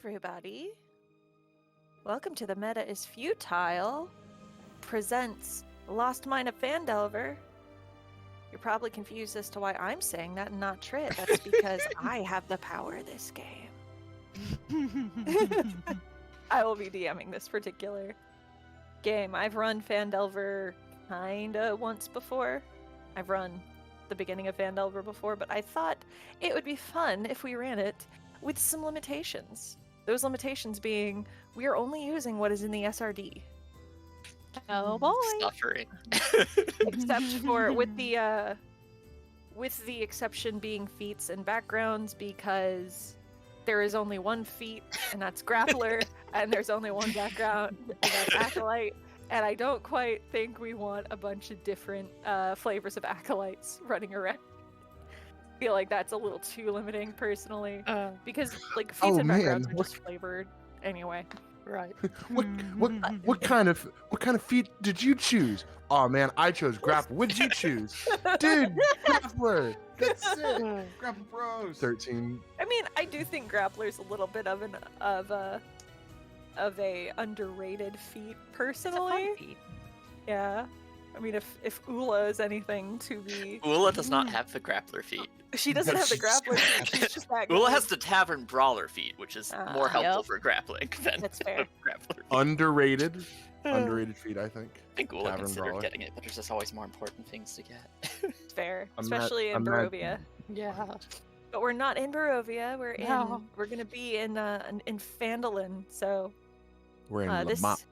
everybody. Welcome to The Meta is Futile presents Lost Mine of Phandelver. You're probably confused as to why I'm saying that and not Trit. That's because I have the power of this game. I will be DMing this particular game. I've run Phandelver kinda once before. I've run the beginning of Phandelver before, but I thought it would be fun if we ran it with some limitations. Those limitations being, we are only using what is in the SRD. Oh boy! Suffering. Except for with the exception being feats and backgrounds, because there is only one feat, and that's Grappler, and there's only one background, and that's Acolyte. And I don't quite think we want a bunch of different flavors of Acolytes running around. I feel like that's a little too limiting, personally, because like feats and backgrounds are just flavored anyway. Right. What kind of feat did you choose? Oh man, I chose grapple. What did you choose, dude? Grappler. That's it. Grapple Bros. 13. I mean, I do think Grappler's a little bit of a underrated feat, personally. It's a fun feat. Yeah. I mean, if Ula is anything to be... Ula does not have the grappler feat. She doesn't have the grappler feat, she's just that Ula good. has the tavern brawler feat, which is more helpful Yep. for grappling than That's fair. grappler feat. Underrated feat, I think. I think Ula Tavern considered brawler. getting it, but there's just always more important things to get. It's fair, I'm not- especially in I'm not- Barovia. Yeah. But we're not in Barovia, we're No. we're gonna be in Phandalin, so We're in this Lamont.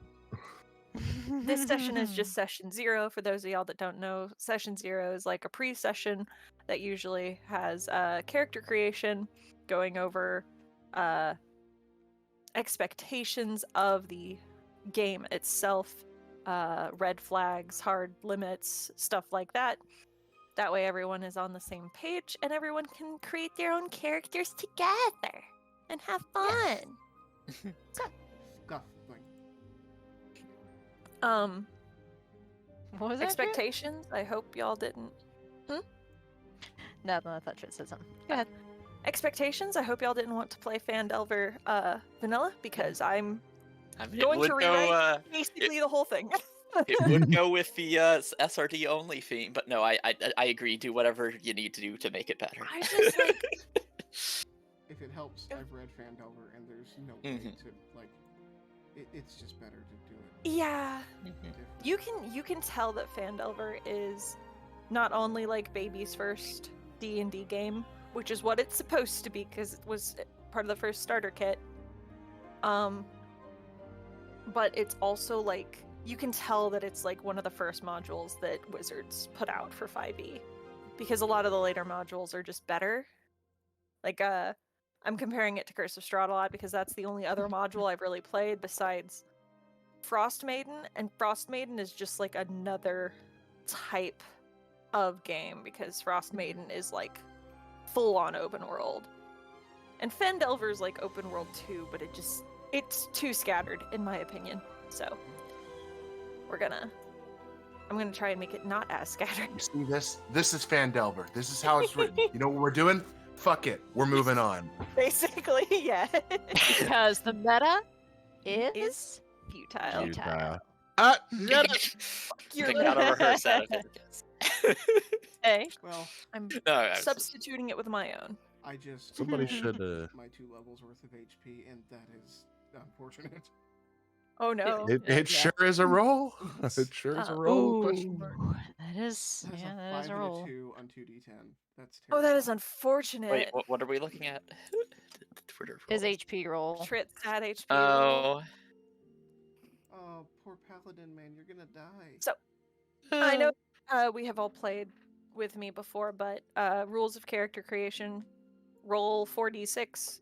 this session is just session 0. For those of y'all that don't know, session 0 is like a pre-session that usually has character creation, going over expectations of the game itself, red flags, hard limits, stuff like that. That way everyone is on the same page and everyone can create their own characters together and have fun. Scuffling. What was that? Expectations, I hope y'all didn't. No, I thought Trit said something. Go ahead. Expectations, I hope y'all didn't want to play Phandelver vanilla, because I'm I mean, going it to would rewrite go. basically the whole thing. It would go with the SRD only theme, but no, I agree. Do whatever you need to do to make it better. I just like If it helps, I've read Phandelver, and there's no way to like. It's just better to do it. yeah. different. You can tell that Phandelver is not only like baby's first D&D game, which is what it's supposed to be because it was part of the first starter kit. But it's also like you can tell that it's like one of the first modules that Wizards put out for 5e, because a lot of the later modules are just better. Like I'm comparing it to Curse of Strahd a lot because that's the only other module I've really played besides Frost Maiden, and Frost Maiden is just like another type of game because Frost Maiden is like full on open world. And Phandelver is like open world too, but it's too scattered in my opinion. So I'm gonna try and make it not as scattered. You see this? This is Phandelver. This is how it's written. You know what we're doing? Fuck it. We're moving on. Basically, yeah. Because the meta is Futile. Futile. Yeah. Pick out a rehearse out of it. Hey, Well, I'm No, I was just- substituting it with my own. I just Somebody should. my 2 levels worth of HP, and that is unfortunate. Oh no. It Yeah. sure is a roll. It sure is a roll. Ooh, Question mark. that is That's yeah, a that 5 is a and roll. a 2 on 2d10. That's Oh, that is terrible. unfortunate. Wait, what are we looking at? Twitter. His rolls. HP roll. Trit sad HP. Oh. Oh, poor paladin man, you're gonna die. So, I know we have all played with me before, but rules of character creation: roll 4d6,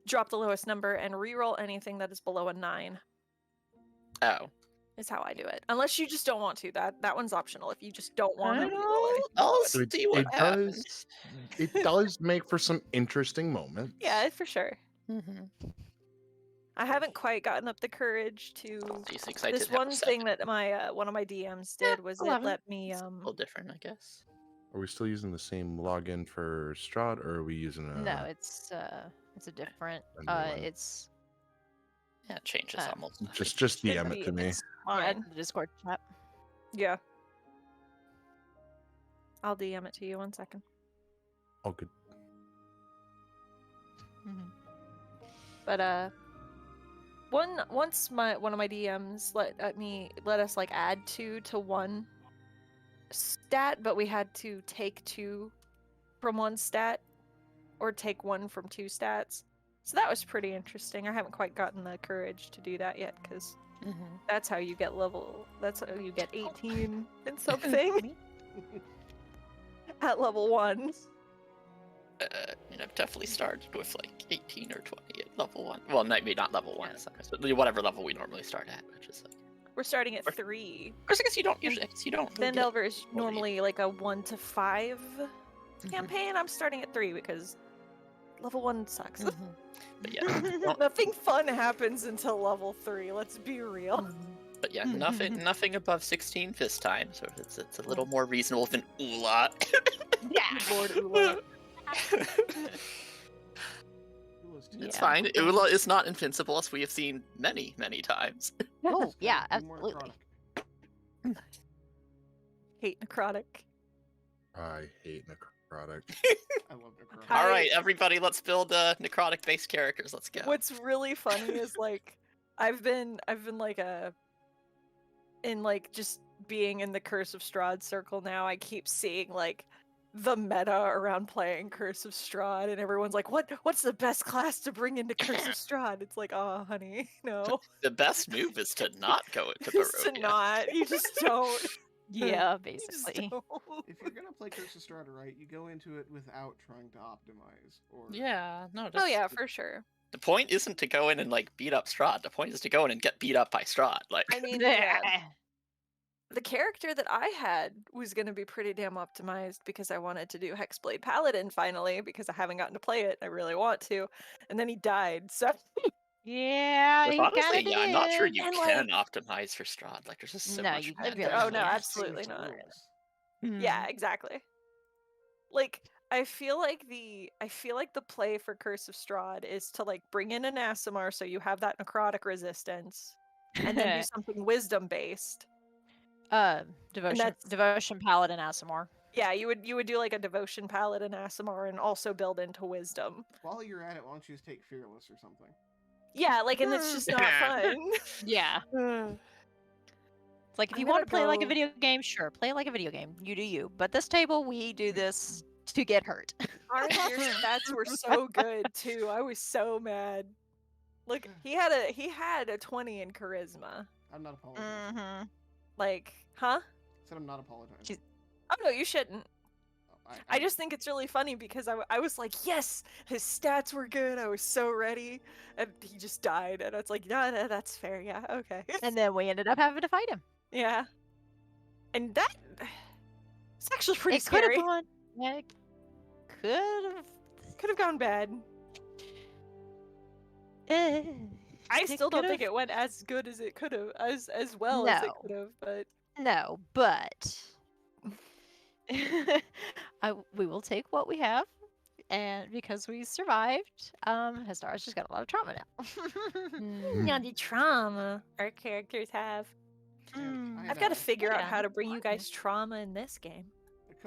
drop the lowest number, and reroll anything that is below a 9. Oh. Is how I do it. Unless you just don't want to. That one's optional. If you just don't want to reroll it. I'll So see what happens. It does make for some interesting moments. Yeah, for sure. Mhm. I haven't quite gotten up the courage to. D6, I This did have a one thing second. that my one of my DMs did was it 11. let me It's a little different, I guess. Are we still using the same login for Strahd, or are we using a? No, it's It's a different. A new one. It's Yeah, it changes almost. Just Should DM it be- to me. it's yeah, fine. the Discord chat. Yeah. I'll DM it to you 1 second. Oh, good. But once one of my DMs let us like add 2 to 1 stat, but we had to take 2 from 1 stat or take 1 from 2 stats. So that was pretty interesting. I haven't quite gotten the courage to do that yet because that's how you get that's how you get 18 and something at level 1. I mean, I've definitely started with like 18 or 20 at level 1. Well, maybe not level 1, but whatever level we normally start at, which is like. We're starting at 3. Of course, I guess you don't usually. Really Phandelver is normally like a 1 to 5 campaign. I'm starting at 3 because level 1 sucks. But yeah, Nothing fun happens until level 3. Let's be real. but yeah, nothing above 16 this time, so it's a little more reasonable than Ula. Yeah. Lord Ula. It's fine. Ula is not invincible, as we have seen many, many times. Oh yeah, Be more absolutely. necrotic. Hate necrotic. I hate necrotic. I love necrotic. All right, everybody, let's build necrotic-based characters. Let's go. What's really funny is like I've been like in like just being in the Curse of Strahd circle now. I keep seeing like the meta around playing Curse of Strahd, and everyone's like, what's the best class to bring into Curse of Strahd? It's like, oh honey, no. The best move is to not go into Just to Barovia. not. You just don't. Yeah, You just basically. don't. If you're gonna play Curse of Strahd right, you go into it without trying to optimize. Or Yeah, no. Oh yeah, for sure. The point isn't to go in and like beat up Strahd. The point is to go in and get beat up by Strahd. Like, I mean, yeah. The character that I had was going to be pretty damn optimized because I wanted to do Hexblade Paladin finally because I haven't gotten to play it. I really want to. And then he died, so Yeah, But he honestly, kinda yeah, I'm not sure did. you And, can optimize for Strahd. Like, there's just so No, much you bad really there. Oh, can't. no, Change absolutely the not. rules. yeah, exactly. Like I feel like the play for Curse of Strahd is to like bring in an Aasimar so you have that necrotic resistance and then do something wisdom based. Devotion Paladin Aasimar. Yeah, you would do like a devotion paladin Aasimar and also build into wisdom. While you're at it, why don't you just take Fearless or something? Yeah, like and it's just not fun. Yeah. It's like if I'm you want to gonna play like a go- video game, sure, play like a video game. You do you. But this table, we do this to get hurt. Your stats were so good too. I was so mad. Look, he had a 20 in charisma. I'm not apologizing. Like, huh? Said I'm not apologizing. Oh no, you shouldn't. Oh, I just think it's really funny because I was like, yes, his stats were good. I was so ready, and he just died, and it's like, no, that's fair. Yeah, okay. And then we ended up having to fight him. Yeah, and that it's actually pretty It could have scary. gone. Yeah, it Could have gone bad. I still don't think it went as good as it could have, as well as it No. could have. But No, but we will take what we have, and because we survived, Hestara's just got a lot of trauma now. now the trauma our characters have. I've got to figure out Yeah. how to bring you guys trauma in this game.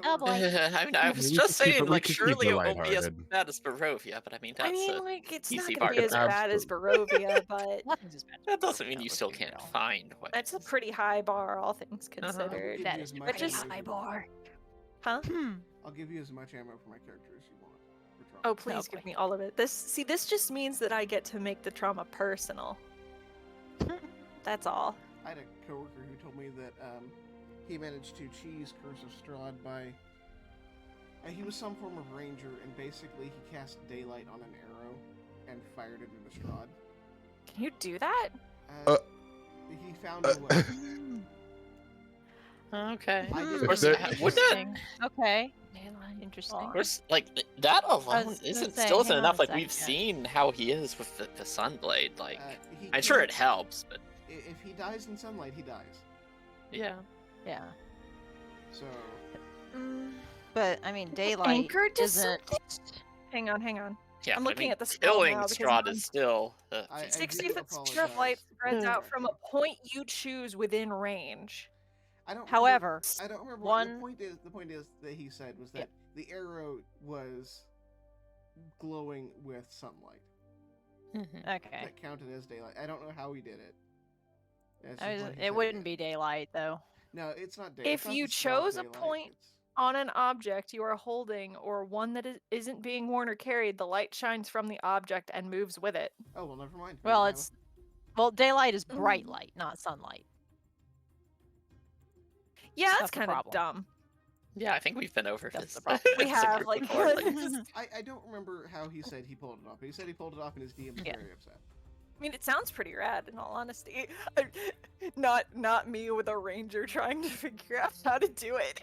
Oh, boy. I mean, I was We just could keep saying, it- we like, could keep surely it it won't be as lighthearted. bad as Barovia, but I mean, that's I mean, like, it's not easy going to be as bargain. bad as Barovia, but Nothing's as bad. That doesn't mean you Let's still be can't real. find ways. that's a pretty high bar, all things considered. That Give is you as much pretty just- ammo as high you bar. want. Huh? I'll give you as much ammo for my character as you want. For trauma. Oh, please give me all of it. This just means that I get to make the trauma personal. That's all. I had a coworker who told me that he managed to cheese Curse of Strahd by. He was some form of ranger, and basically he cast daylight on an arrow and fired it into Strahd. Can you do that? He found a way. Okay. I did- Of course, There- would that, Interesting. Okay. Interesting. of course, like that alone was gonna isn't say, still isn't hang on enough. a Like we've second. seen how he is with the Sunblade. Like He I'm sure can't- it helps, but If he dies in sunlight, he dies. yeah. Yeah. So But I mean, daylight Anchored to isn't. Hang on. Yeah, I'm but I looking mean, at the spell killing now because Strahd I'm is still. I 60 do foot sphere of apologize. light spreads out Sorry. from a point you choose within range. I don't. However, I don't remember. one- The point is that he said was that Yep. the arrow was glowing with sunlight. Okay. That counted as daylight. I don't know how he did it. That's I just was- what he it said. wouldn't be daylight though. No, it's not daylight. If you chose a point on an object you are holding or one that isn't being worn or carried, the light shines from the object and moves with it. Oh well, never mind. Well, daylight is bright Mm. light, not sunlight. Yeah, That's that's the kind of problem. dumb. Yeah, I think we've been over That's this. the problem. We as a have, group like, before, I don't remember how he said he pulled it off, but he said he pulled it off, and his DM was Yeah. very upset. I mean, it sounds pretty rad, in all honesty. Not me with a ranger trying to figure out how to do it.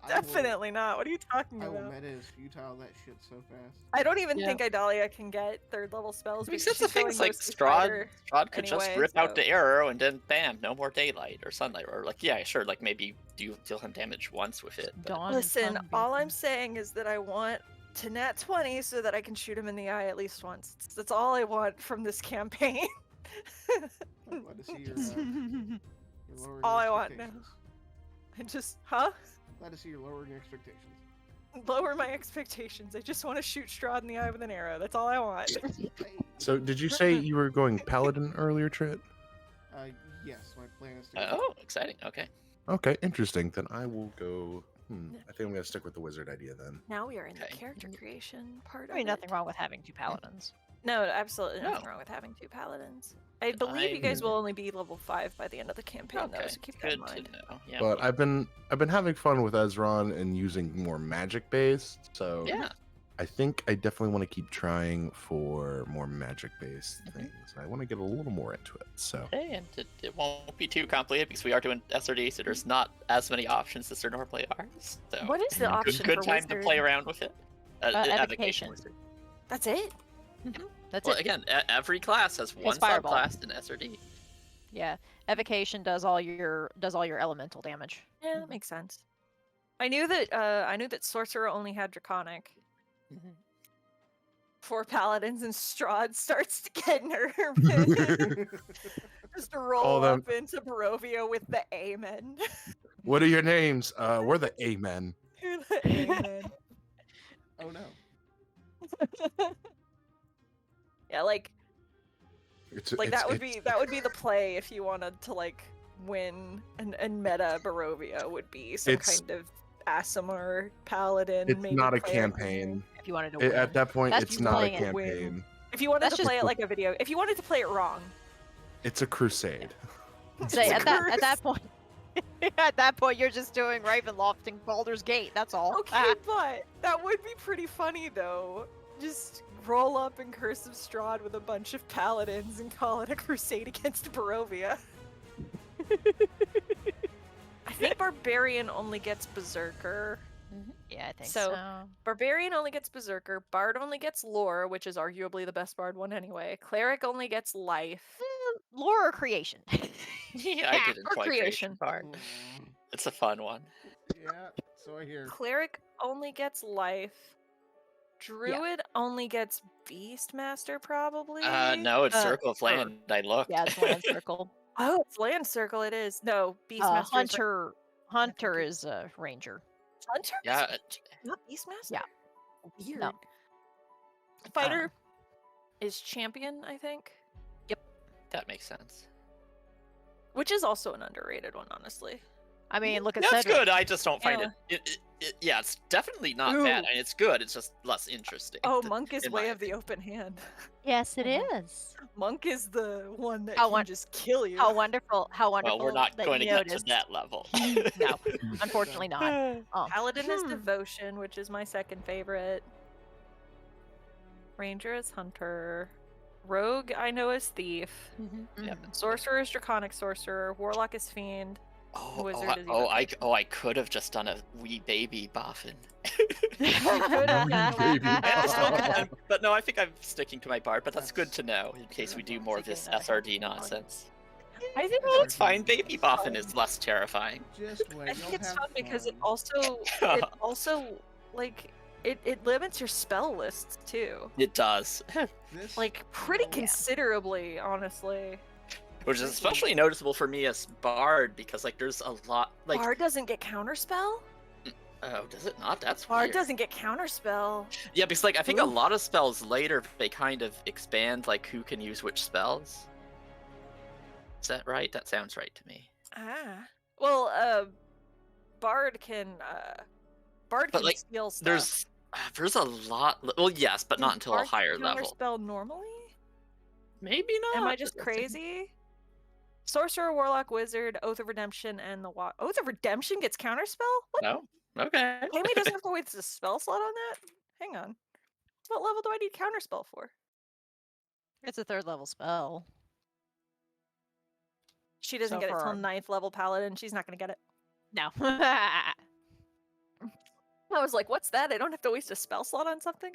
Definitely not. What are you talking I will about? meta as futile that shit so fast. I don't even Yeah. think Idalia can get third level spells Because because that's the she's thing, going it's like mostly Strahd fighter. could just anyway, rip out so- the arrow and then bam, no more daylight or sunlight, or like yeah, sure, like maybe deal him damage once with it. But Dawn Listen, sun all I'm beacon. saying is that I want to nat 20 so that I can shoot him in the eye at least once. That's all I want from this campaign. I'm glad to see your lowering all your I want now. expectations. I just, huh? Glad to see you're lowering your expectations. Lower my expectations. I just want to shoot Strahd in the eye with an arrow. That's all I want. Hey. So, did you say you were going paladin earlier, Trit? Yes, my plan is to. Go oh, exciting. Okay. Okay, interesting. Then I will go. I think I'm gonna stick with the wizard idea then. Now we are in the Okay. character creation part I mean, of nothing it. wrong with having two paladins. No, absolutely nothing No. wrong with having two paladins. I believe you guys will only be level 5 by the end of the campaign, though, Okay. so keep that in Good to mind. know. Yeah. But I've been having fun with Ezron and using more magic based. So yeah. I think I definitely want to keep trying for more magic based Mhm. things. I want to get a little more into it. So Okay, and it won't be too complicated because we are doing SRD, so there's not as many options as there normally are. So What is the Good- option good for time wizard? to play around with it. Evocation. Wizard. That's it? That's Well, it. again, every class has one Fireball. subclass in SRD. Yeah, evocation does all your elemental damage. Yeah, that makes sense. I knew that sorcerer only had draconic. For paladins, and Strahd starts to get nervous. Just roll them- up into Barovia with the Amen. what are your names? We're the Amen. The Amen. Oh no. Yeah, like It's, that would be the play if you wanted to like win and meta Barovia would be some It's- kind of Aasimar paladin. It's maybe not a cleric. campaign. If you wanted to win. At that point, That's it's you not a playing it with- campaign. If you wanted That's to just- play it like a video, if you wanted to play it wrong, It's a crusade. Say, It's a at that curse. point, at that point, you're just doing Ravenloft and Baldur's Gate. That's all. Okay, but that would be pretty funny though. Just roll up in Curse of Strahd with a bunch of paladins and call it a crusade against Barovia. I think Barbarian only gets Berserker. Yeah, I think So- so. Barbarian only gets Berserker. Bard only gets Lore, which is arguably the best Bard one anyway. Cleric only gets Life. Lore or creation. Yeah, I did or enjoy creation. creation part. Mm, It's a fun one. yeah, so I hear. Cleric only gets Life. Druid only gets Beastmaster, probably. No, it's Uh, Circle of Land. I looked. Yeah, it's Land Circle. Oh, it's Land Circle. It is. No, Beastmaster. is Hunter is a ranger. Hunter? Yeah, Not Beastmaster. Yeah. Weird. No. Fighter is champion, I think, that makes sense. which is also an underrated one, honestly. I mean, look at That's Cedric. good. I just don't find Yeah. it. Yeah, it's definitely not Ooh. bad. I mean, it's good. It's just less interesting. Oh, th- Monk is in way my of the open hand. Yes, it Mhm. is. Monk is the one that How can won- just kill you. How wonderful! How wonderful! Well, we're not that going to you get to noticed. that level. No, unfortunately not. Oh. Paladin is Hmm. Devotion, which is my second favorite. Ranger is Hunter. Rogue, I know, is Thief. Yep. Sorcerer is Draconic Sorcerer. Warlock is Fiend. Wizard is I could have just done a wee baby boffin. Baby. But no, I think I'm sticking to my bard. But that's good to know in case we do more of this SRD nonsense. I think Oh, it's fine. Baby boffin is less terrifying. Just wait. I think you'll it's have fun because it fun. also like it limits your spell lists too. It does. This Like pretty Yeah. considerably, honestly. Which is especially noticeable for me as Bard, because like there's a lot like Bard doesn't get counterspell? oh, does it not? That's Bard weird. doesn't get counterspell. Yeah, because like I think a Oof. lot of spells later they kind of expand like who can use which spells. Is that right? That sounds right to me. Ah. Well, Bard can But, like, steal stuff. There's a lot. Well, yes, but not Does until a Bard higher level. Counterspell normally? Maybe not. Am I just but I think- crazy? Sorcerer, Warlock, Wizard, Oath of Redemption, and the Oath of Redemption gets counterspell? What? No. Okay. Amy doesn't have to waste a spell slot on that? Hang on. What level do I need counterspell for? It's a 3rd level spell. She doesn't So get it till for- 9th level paladin. She's not gonna get it. No. I was like, what's that? I don't have to waste a spell slot on something?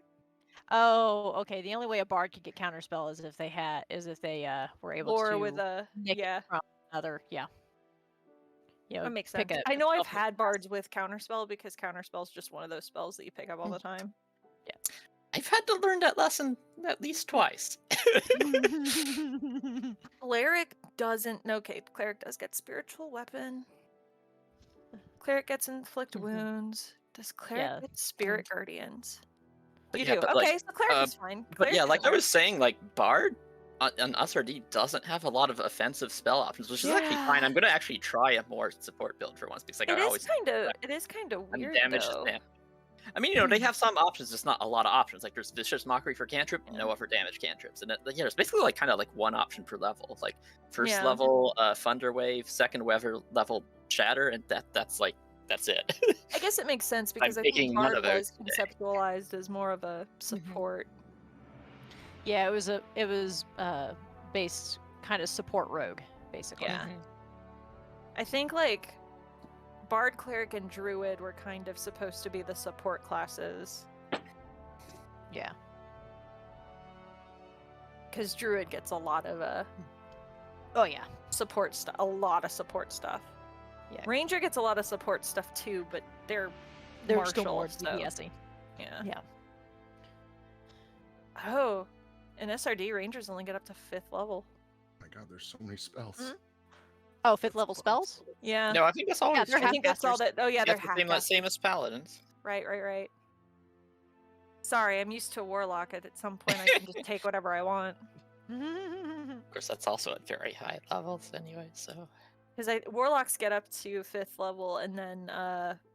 Oh, okay. The only way a bard could get counterspell is if they were able Or to with a nick it yeah. from another. Yeah. You know, That makes sense. pick I know I've spell had bards with counterspell because counterspell is just one of those spells that you pick up all the time. I've had to learn that lesson at least twice. Cleric doesn't. No, okay, cleric does get spiritual weapon. Cleric gets inflict Mhm. wounds. Does cleric Yeah. get spirit guardians? But You yeah, do. but, Okay, like, so cleric is fine. But Cleric yeah, can like I work. was saying, like Bard on SRD doesn't have a lot of offensive spell options, which is actually fine. Yeah. I'm gonna actually try a more support build for once because like It I is always kind of weird damage though. snap. I mean, you know, they have some options, just not a lot of options. Like there's Vicious Mockery for cantrip, Yeah. Noah for damage cantrips, and there's basically like kind of like one option per level. Like first Yeah. level Thunder Wave, second level Shatter, and that's it. I guess it makes sense because I taking think none Bard of those was today. conceptualized as more of a support. Yeah, it was based kind of support rogue, basically. Yeah. I think like Bard, Cleric, and Druid were kind of supposed to be the support classes Yeah. because Druid gets a lot of Oh yeah. support stuff. A lot of support stuff. Yeah. Ranger gets a lot of support stuff too, but they're They're still more martial, so DPS-y. yeah. Yeah. Oh, in SRD, Rangers only get up to 5th level. Oh my god, there's so many spells. Mhm. Oh, 5th level spells? Yeah. No, I think that's all. Yeah, it's they're I think that's all half-casters. that. Oh yeah, yeah, they're it's the half same, cast. same as Paladins. Right. Sorry, I'm used to Warlock. At some point, I can just take whatever I want. Of course, that's also at very high levels anyway. So Because Warlocks get up to 5th level, and then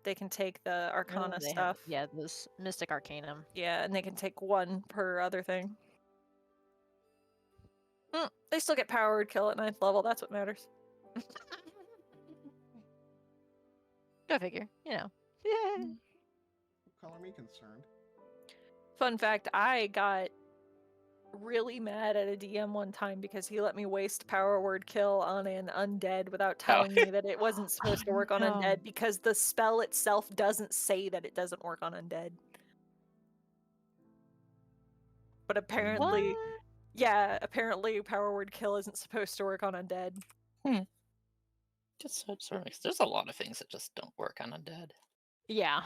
they can take the Arcana They have- stuff. yeah, this Mystic Arcanum. Yeah, and they can take 1 per other thing. They still get Power Word Kill at 9th level. That's what matters. Go figure. You know. Yeah. Color me concerned. Fun fact: I got really mad at a DM one time because he let me waste Power Word Kill on an undead without telling me that it wasn't supposed to work on no. undead because the spell itself doesn't say that it doesn't work on undead. But apparently, What? yeah, apparently Power Word Kill isn't supposed to work on undead. just sort of there's a lot of things that just don't work on undead, Yeah.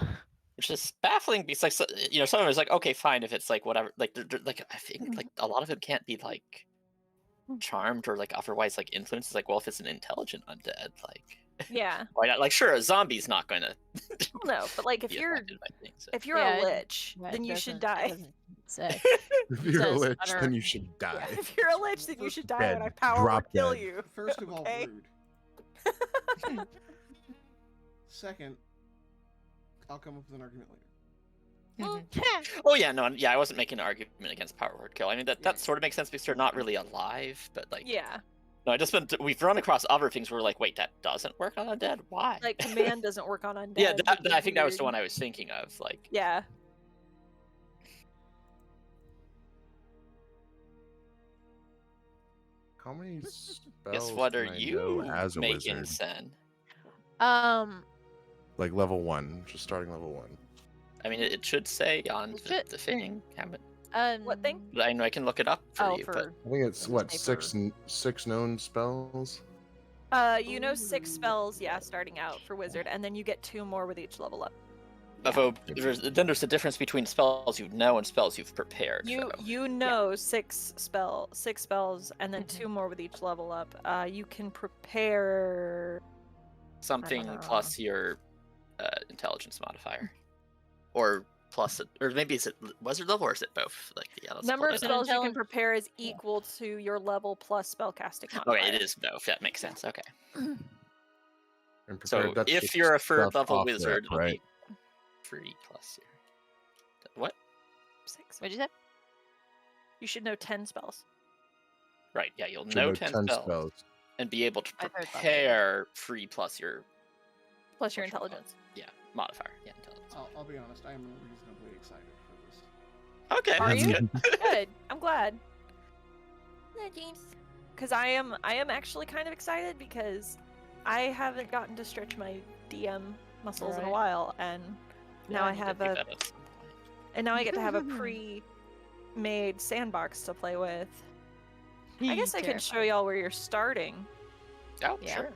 which is baffling because like you know some of it's like okay fine if it's like whatever like like I think like a lot of it can't be like charmed or like otherwise like influenced. It's like well if it's an intelligent undead like Yeah, why not? Like sure a zombie's not going to no, but like if be you're affected by things. So. if you're Yeah, a it- lich, Yeah, then it you should doesn't- it die. doesn't say. If you're a says lich, utter- then you should die. If you're a lich, then you should die when I Dead. Power Drop Word Kill dead. you. First of all, Okay. rude. Second, I'll come up with an argument later. Oh yeah, no, yeah, I wasn't making an argument against Power Word Kill. I mean that sort of makes sense because they're not really alive, but like Yeah, no, I just been we've run across other things where we're like, wait, that doesn't work on undead? Why? like command doesn't work on undead. yeah, which is I think that was weird. the one I was thinking of. Like, Yeah. How many spells guess what are can I you know as a making, wizard? Sen? Like level 1, just starting level 1. I mean, it should say on It the, should- the thing. What thing? I know I can look it up for Oh, you, for but I think it's Doesn't what say six known spells. You know 6 spells, yeah, starting out for wizard, and then you get 2 more with each level up. Then there's a difference between spells you know and spells you've prepared. You though. you know six spells, and then 2 more with each level up. You can prepare Something know. plus your intelligence modifier, or plus it, or maybe is it wizard level or is it both? Like let's number pull of that up. spells you can prepare is equal to your level plus spellcasting modifier. Okay, it is both. That makes sense. Okay. And So prepared, that's if just you're a third stuff level off wizard, that, it'll right? be 3 plus your. What? 6. What'd you say? You should know 10 spells. Right. Yeah, you'll Should know know 10 spells and be able to By third level. prepare 3 plus your Plus your What's your intelligence. modifier. Yeah, intelligence. I'll be honest, I am reasonably excited for this. Okay, Are that's you? good. Good. I'm glad. Because I am actually kind of excited because I haven't gotten to stretch my DM muscles in a Right. while, and now I need to have do a that at some point. and now I get to have a pre-made sandbox to play with. I guess I can show y'all where you're starting. Oh, Yeah. sure.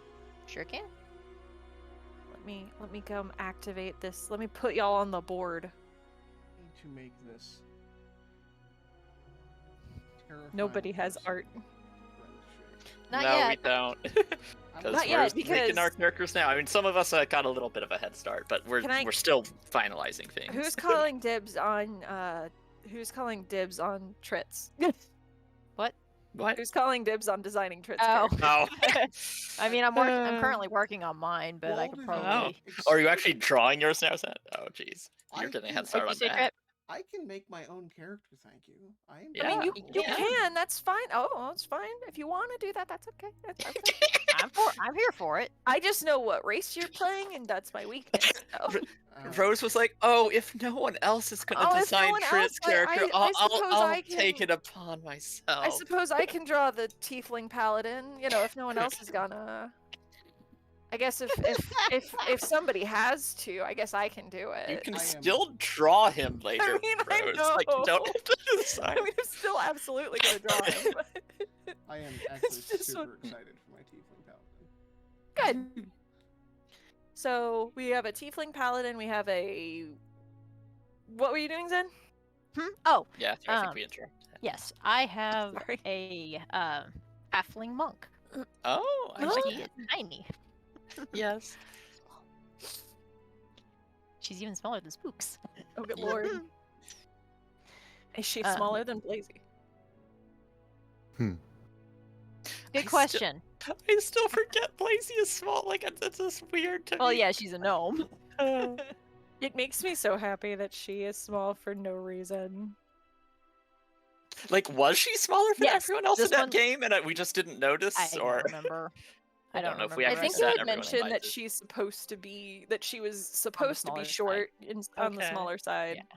Sure can. Let me come activate this. Let me put y'all on the board. I need to make this. Terrifying Nobody has person art. friendship. Not no, yet. we don't. I'm Because Not we're yet, making because- our characters now. I mean, some of us got a little bit of a head start, but we're Can I- we're still finalizing things. Who's calling dibs on Trits? What? Who's calling dibs on designing Trits? Oh. character? Oh. I mean, I'm currently working on mine, but I Walt could is probably. Are you actually drawing yours now, Seth? Oh, jeez. You're I getting a can- head start What'd on you say, that. Trip? I can make my own character, thank you. I am. Yeah. I mean, you capable. Yeah. can. That's fine. Oh, it's fine. If you want to do that, that's okay. That's okay. I'm here for it. I just know what race you're playing, and that's my weakness. So. Rose was like, "Oh, if no one else is gonna Oh, if no design one Trit's else, but character, I I'll suppose I'll I take can- it upon myself." I suppose I can draw the tiefling paladin. You know, if no one else is gonna. I guess if somebody has to, I guess I can do it. You can I am- still draw him later, mean, I Rose. Like, you know. don't have to design. I mean, I'm still absolutely gonna draw him. But... I am actually just super so- excited for my tiefling paladin. Good. So we have a tiefling paladin. We have a. What were you doing, Zen? Oh, Yeah, I think Um, we interrupted. yes, I have Sorry. a halfling monk. Oh, I Oh. like She it. is tiny. Yes. She's even smaller than Spooks. Oh, good lord. Is she Um, smaller than Blazy? Good I question. I still forget Blazy is small. Like, it's just weird to Well, me. yeah, she's a gnome. It makes me so happy that she is small for no reason. Like, was she smaller than Yes, everyone else in this that one- game, and we just didn't notice? I or don't remember. I don't know if we remember. I actually think said you had everyone mentioned that invited. she's supposed to be that she was supposed to be smaller side. short on the Okay. smaller side. Yeah.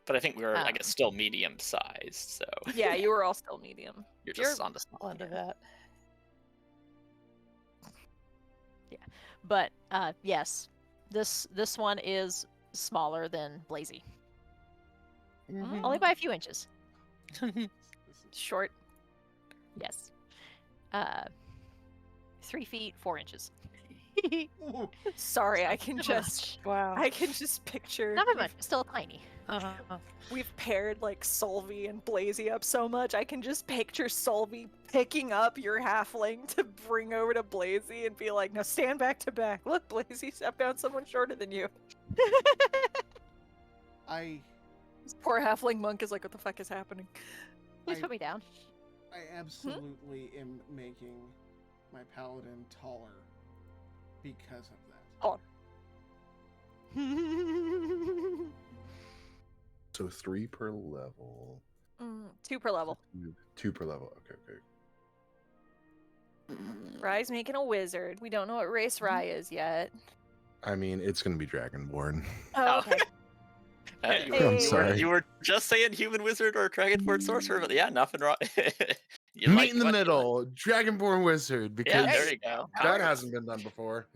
But I think we were, I Um, guess, still medium sized. So Yeah, you were all still medium. you're just you're- on the small end of that. But yes, this one is smaller than Blazy. Mm. Only by a few inches. This is Short. Yes. 3 feet 4 inches. Ooh, Sorry, I can Not by just much. Wow. I can just picture Not by much. Still tiny. we've paired like Solvi and Blazy up so much. I can just picture Solvi picking up your halfling to bring over to Blazy and be like, "Now stand back to back. Look, Blazy, I found someone shorter than you." I This poor halfling monk is like, "What the fuck is happening?" Please I- put me down. absolutely am making my paladin taller because of that. Oh. So 3 per level. 2 per level. 2 per level. Okay, okay. Rye's making a wizard. We don't know what race Rye is yet. I mean, it's gonna be Dragonborn. Oh, okay. You, I'm were, sorry. you were just saying human wizard or dragonborn sorcerer, but yeah, nothing wrong. You Meet like in the what you middle, Dragonborn Wizard, like. because Yeah, there you go. that hasn't been done before.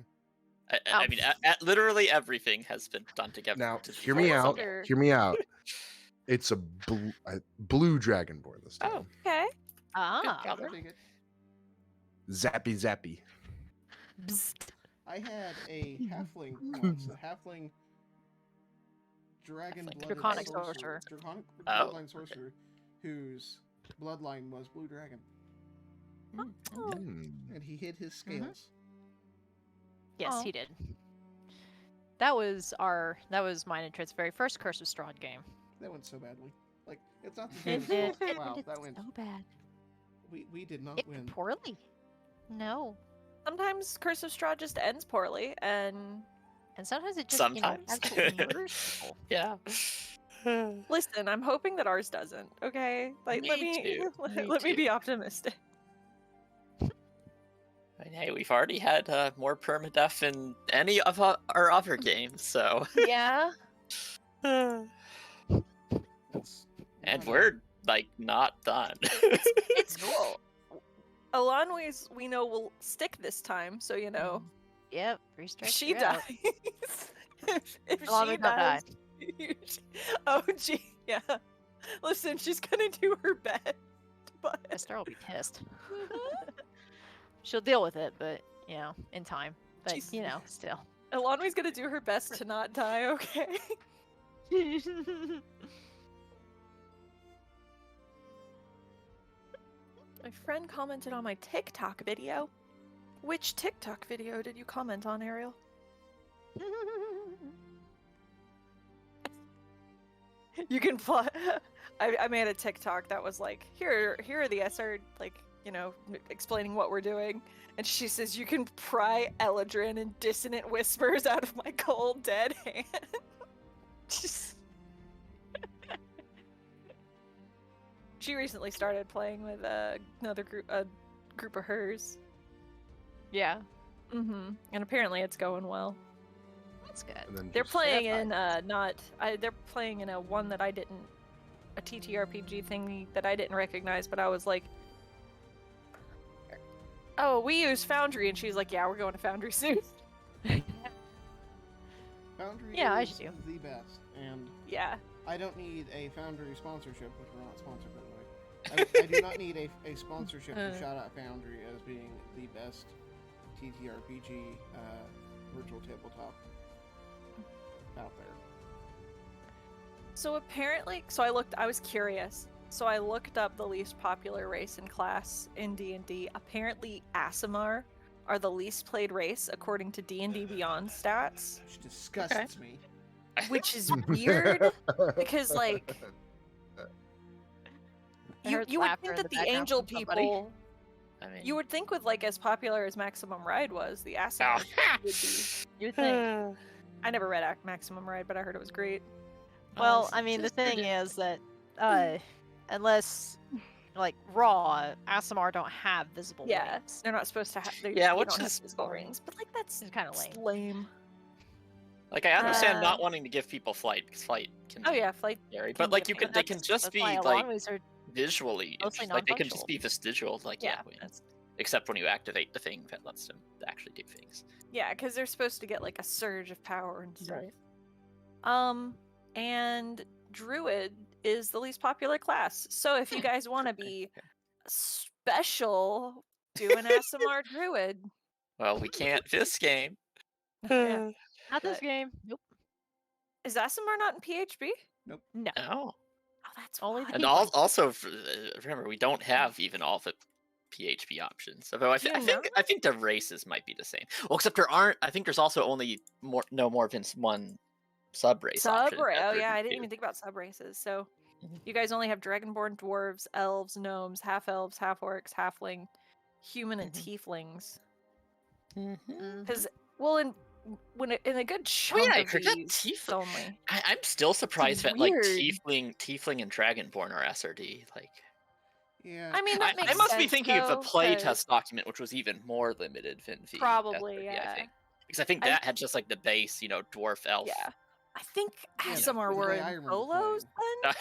I mean, literally everything has been done together. Now, to hear me before, so- out. Sure. Hear me out. It's a blue Dragonborn this time. Oh. Okay. Ah. God. I dig it. Zappy Zappy. Bzzt. I had a halfling once. The halfling dragon-blooded Draconic sorcerer. sorcerer. Draconic Oh, bloodline okay. sorcerer whose bloodline was blue dragon. And he hid his scales. Yes, Oh. he did. That was mine and Trit's very first Curse of Strahd game. That went so badly. Like, it's not the It game's did. fault. It Wow, did that went. so bad. We did not It win. went poorly. No. Sometimes Curse of Strahd just ends poorly, and And sometimes it just, Sometimes. absolutely murders people. Yeah. listen, I'm hoping that ours doesn't. Okay, like let Me me too. let me too. be optimistic. And hey, we've already had more permadeath in any of our other games, so. Yeah. And That's not we're like not done. It's cool. Alonways, we know will stick this time, so you know Yep. 3 if strikes. she you're out. dies. if Alonways she don't die. dies. Oh gee, yeah. Listen, she's gonna do her best, but Esther will be pissed. She'll deal with it, but in time. But Jeez. Still. Alonways gonna do her best to not die. Okay. My friend commented on my TikTok video. Which TikTok video did you comment on, Ariel? You can fly. I made a TikTok that was like, here are the SR, like, explaining what we're doing. And she says, you can pry Eladrin in dissonant whispers out of my cold, dead hand. She recently started playing with another group of hers. Yeah. Mm-hmm. And apparently it's going well. That's good. And then They're just- playing in they're playing in a TTRPG thing that I didn't recognize, but I was like, oh, we use Foundry, and she's like, yeah, we're going to Foundry soon. Foundry Yeah, I is should do. the best, and Yeah. I don't need a Foundry sponsorship, which we're not sponsored by the way. I do not need a sponsorship to shout out Foundry as being the best TTRPG virtual tabletop out there. So apparently, I was curious. So I looked up the least popular race and class in D&D. Apparently, Aasimar are the least played race according to D&D Beyond stats, Which disgusts me. which is weird because like I you heard would laughter think in that the the background angel from somebody. people I mean, you would think with like as popular as Maximum Ride was, the Aasimar would be. You'd think. I never read Maximum Ride, but I heard it was great. Well, I mean, the thing is that unless like raw, Aasimar don't have visible Yeah, wings. they're not supposed to have. Yeah, they which don't have is physical boring. rings, but like that's It's kind of just lame. lame. like I understand Uh, not wanting to give people flight because flight can Oh be yeah, flight. scary, can but be like a you pain. could they can just That's be why like Alonways are visually mostly like they can just non-functional. be visual like Yeah. wings. Except when you activate the thing that lets them actually do things. Yeah, because they're supposed to get like a surge of power and stuff. Right. And Druid is the least popular class. So if you guys want to be special, do an Aasimar Druid. Well, we can't this game. Yeah. not this But- game. Nope. Is Aasimar not in PHP? No. No. Oh, that's Only the why. And Keep one. also, remember, we don't have even all the PHP options. Although I Do you I think the races might be the same. Well, except there aren't. I think there's also only more than one sub race option. Sub-race. Oh at yeah, I 32. didn't even think about sub races. So Mhm. you guys only have Dragonborn, dwarves, elves, gnomes, half elves, half orcs, halfling, human, and tieflings. Mhm. Because in a good Oh chunk yeah, I of forgot these, tiefling. it's only. I'm still surprised that like weird. tiefling and dragonborn are SRD. Like Yeah. I mean, that I makes must be sense, thinking of the though, playtest 'cause document, which was even more limited than the Probably, SRD, yeah. I think. Because I think I- that had just like the base, dwarf elf. Yeah. I think Yeah, Aasimar the were way I in remember Bolos then?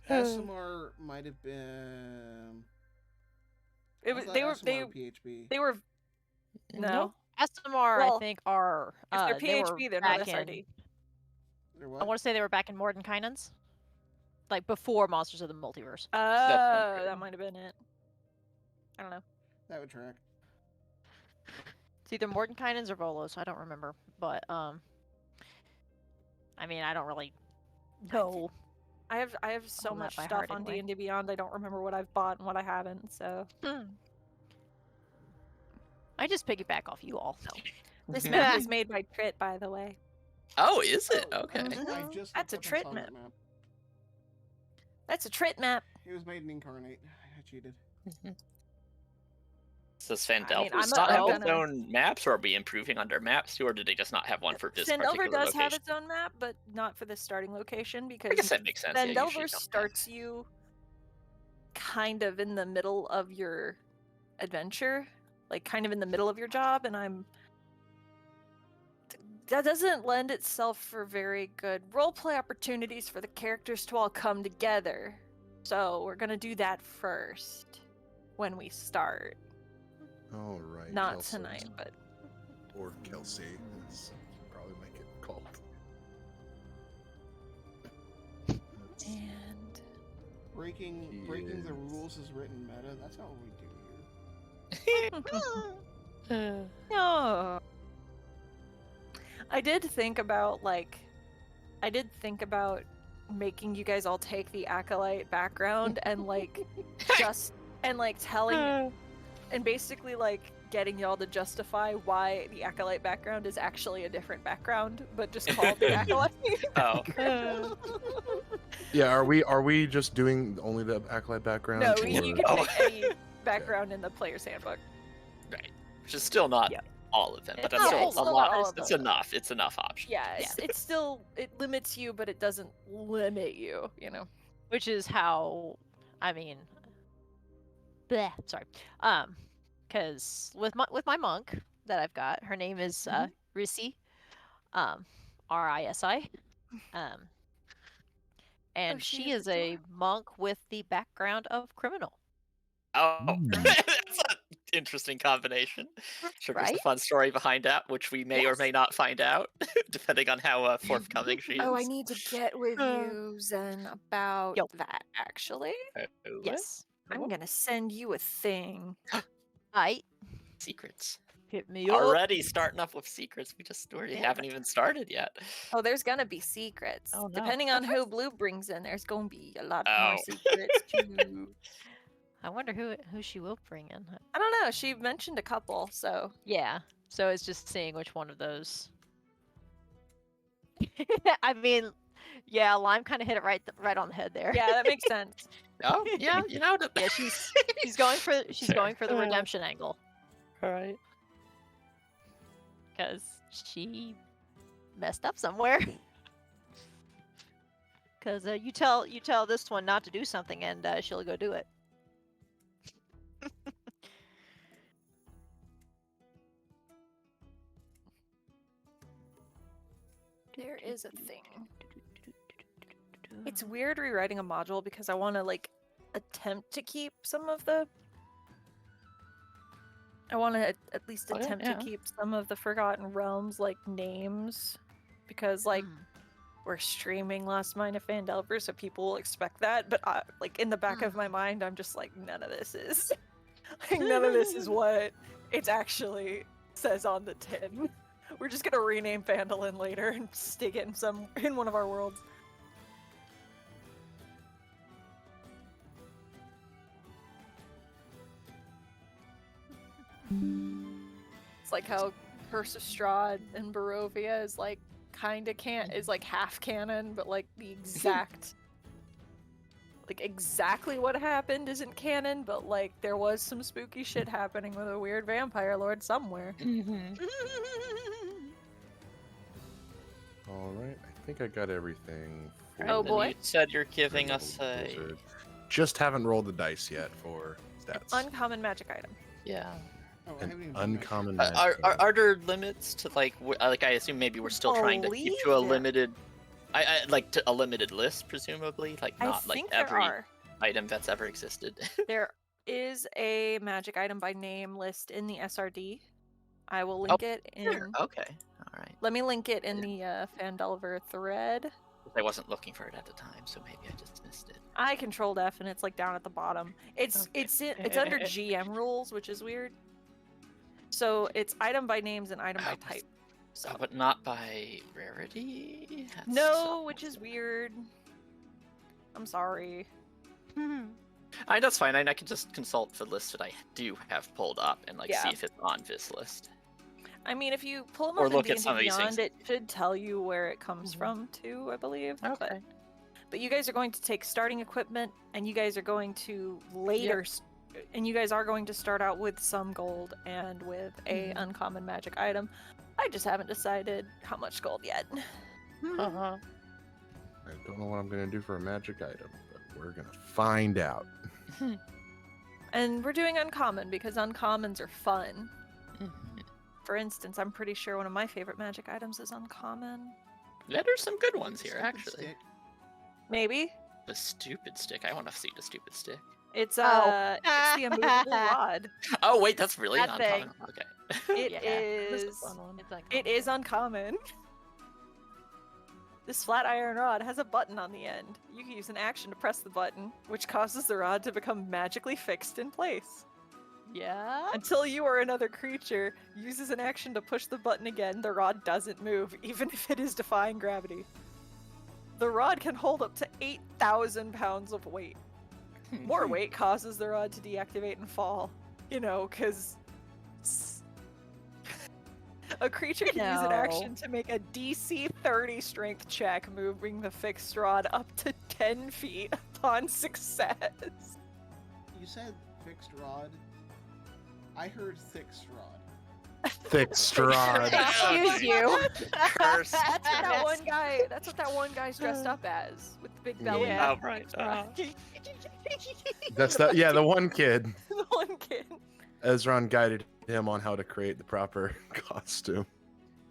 Aasimar might have been. It I was thought they were Aasimar PHP. they were no. Aasimar, Well, I think, are If they're they were PHP, they're not back SRD. in. They're I what? want to say they were back in Mordenkainen's, like before Monsters of the Multiverse. Oh, right. that might have been it. I don't know. That would track. It's either Mordenkainen's or Volos. I don't remember, but I mean, I don't really know. I have so all that much by stuff heart on anyway. D&D Beyond. I don't remember what I've bought and what I haven't. So I just piggyback off you all. So. this map is made by Trit, by the way. Oh, is it? Okay. I just That's a looked up Trit and saw map. that map. That's a Trit map. It was made in Incarnate. I cheated. Does I mean, Phandelver I'm not have its gonna- own maps, or are we improving on their maps too, or did they just not have one for this Phandelver particular does location? have its own map, but not for this starting location because I guess that makes sense. Yeah, usually Phandelver don't. starts you kind of in the middle of your adventure, like kind of in the middle of your job, and that doesn't lend itself for very good roleplay opportunities for the characters to all come together. So we're gonna do that first when we start. All right. Not Kelso. tonight, but Or Kelsey, as probably might get called. and Breaking the Yes. rules is written meta. That's not what we do here. no. I did think about making you guys all take the acolyte background and telling and basically getting y'all to justify why the acolyte background is actually a different background, but just called the acolyte. Oh. Yeah, are we just doing only the acolyte background? No, or- you can Oh. pick any background in the player's handbook. Right. Which is still not Yeah. all of them, but It's that's not still all a of lot. them. It's enough. It's enough options. Yeah, it's still, it limits you, but it doesn't limit you, you know. Which is how, I mean, sorry, because with my monk that I've got, her name is Risi, Risi, and she she is is a monk with the background of criminal. Oh, Mm. that's an interesting combination. Sure, there's a Right? fun story behind that, which we may or Yes. may not find out, depending on how forthcoming she is. Oh, I need to get with you, Zen, about Yo. that, actually. Oh, Yes. I'm gonna send you a thing. I secrets. hit me up. Already starting off with secrets. We haven't even started yet. Oh, there's gonna be secrets. Oh, no. Depending on who Blue brings in, there's gonna be a lot Oh. more secrets, too. I wonder who she will bring in. I don't know, she mentioned a couple, so... Yeah. So it's just seeing which one of those. I mean, yeah, Lime kind of hit it right on the head there. Yeah, that makes sense. Oh, yeah, you know. Yeah, she's going for the redemption angle All right. because she messed up somewhere. Because you tell this one not to do something and she'll go do it. There is a thing. It's weird rewriting a module because I want to attempt to keep some of the. I want to at least Oh, yeah, attempt yeah. to keep some of the Forgotten Realms names because we're streaming Lost Mine of Phandelver, so people will expect that. But in the back of my mind, I'm just like, none of this is none of this is what it actually says on the tin. We're just gonna rename Phandalin later and stick it in one of our worlds. It's like how Curse of Strahd and Barovia is half canon, but the exact exactly what happened isn't canon, but there was some spooky shit happening with a weird vampire lord somewhere. All right, I think I got everything. For Oh, Then boy. You said you're giving for us the a. wizard. Just haven't rolled the dice yet for stats. Uncommon magic item. Yeah. Oh, I haven't An even done that. uncommon. Are, magic are, item. are there limits to I assume maybe we're still trying to keep to a Believe it. limited, to a limited list presumably, I not think every there are. item that's ever existed. There is a magic item by name list in the SRD. I will link it in. Okay, all right. Let me link it in the Phandelver thread. I wasn't looking for it at the time, so maybe I just missed it. I controlled F and it's down at the bottom. It's Okay. it's under GM rules, which is weird. So it's item by names and item by type. So but not by rarity. That's no, which is weird. I'm sorry. That's fine. I can just consult the list that I do have pulled up and like see Yeah. if it's on this list. I mean, if you pull them Or up in look at D&D some of these Beyond, things. it should tell you where it comes from too, I believe. Okay. But you guys are going to take starting equipment, and you guys are going to later, and you guys are going to start out with some gold and with a uncommon magic item. I just haven't decided how much gold yet. Uh-huh. I don't know what I'm gonna do for a magic item, but we're gonna find out. And we're doing uncommon because uncommons are fun. For instance, I'm pretty sure one of my favorite magic items is uncommon. Yeah, there's some good ones here, Stupid actually. stick. Maybe. The stupid stick. I want to see the stupid stick. It's Oh. it's the immovable rod. Oh wait, that's really That uncommon. thing. Okay. It Yeah. is. It's like It is uncommon. This flat iron rod has a button on the end. You can use an action to press the button, which causes the rod to become magically fixed in place. Yeah. Until you or another creature uses an action to push the button again, the rod doesn't move, even if it is defying gravity. The rod can hold up to 8,000 pounds of weight. More weight causes the rod to deactivate and fall. You know, because a creature can use an action to make a DC 30 strength check, moving the fixed rod up to 10 feet upon success. You said fixed rod. I heard thick rod. Thick strahd. Excuse you. Curse. That's what that one guy's dressed up as, with the big belly. Yeah. Oh right. That's the yeah, the one kid. The one kid. Ezron guided him on how to create the proper costume.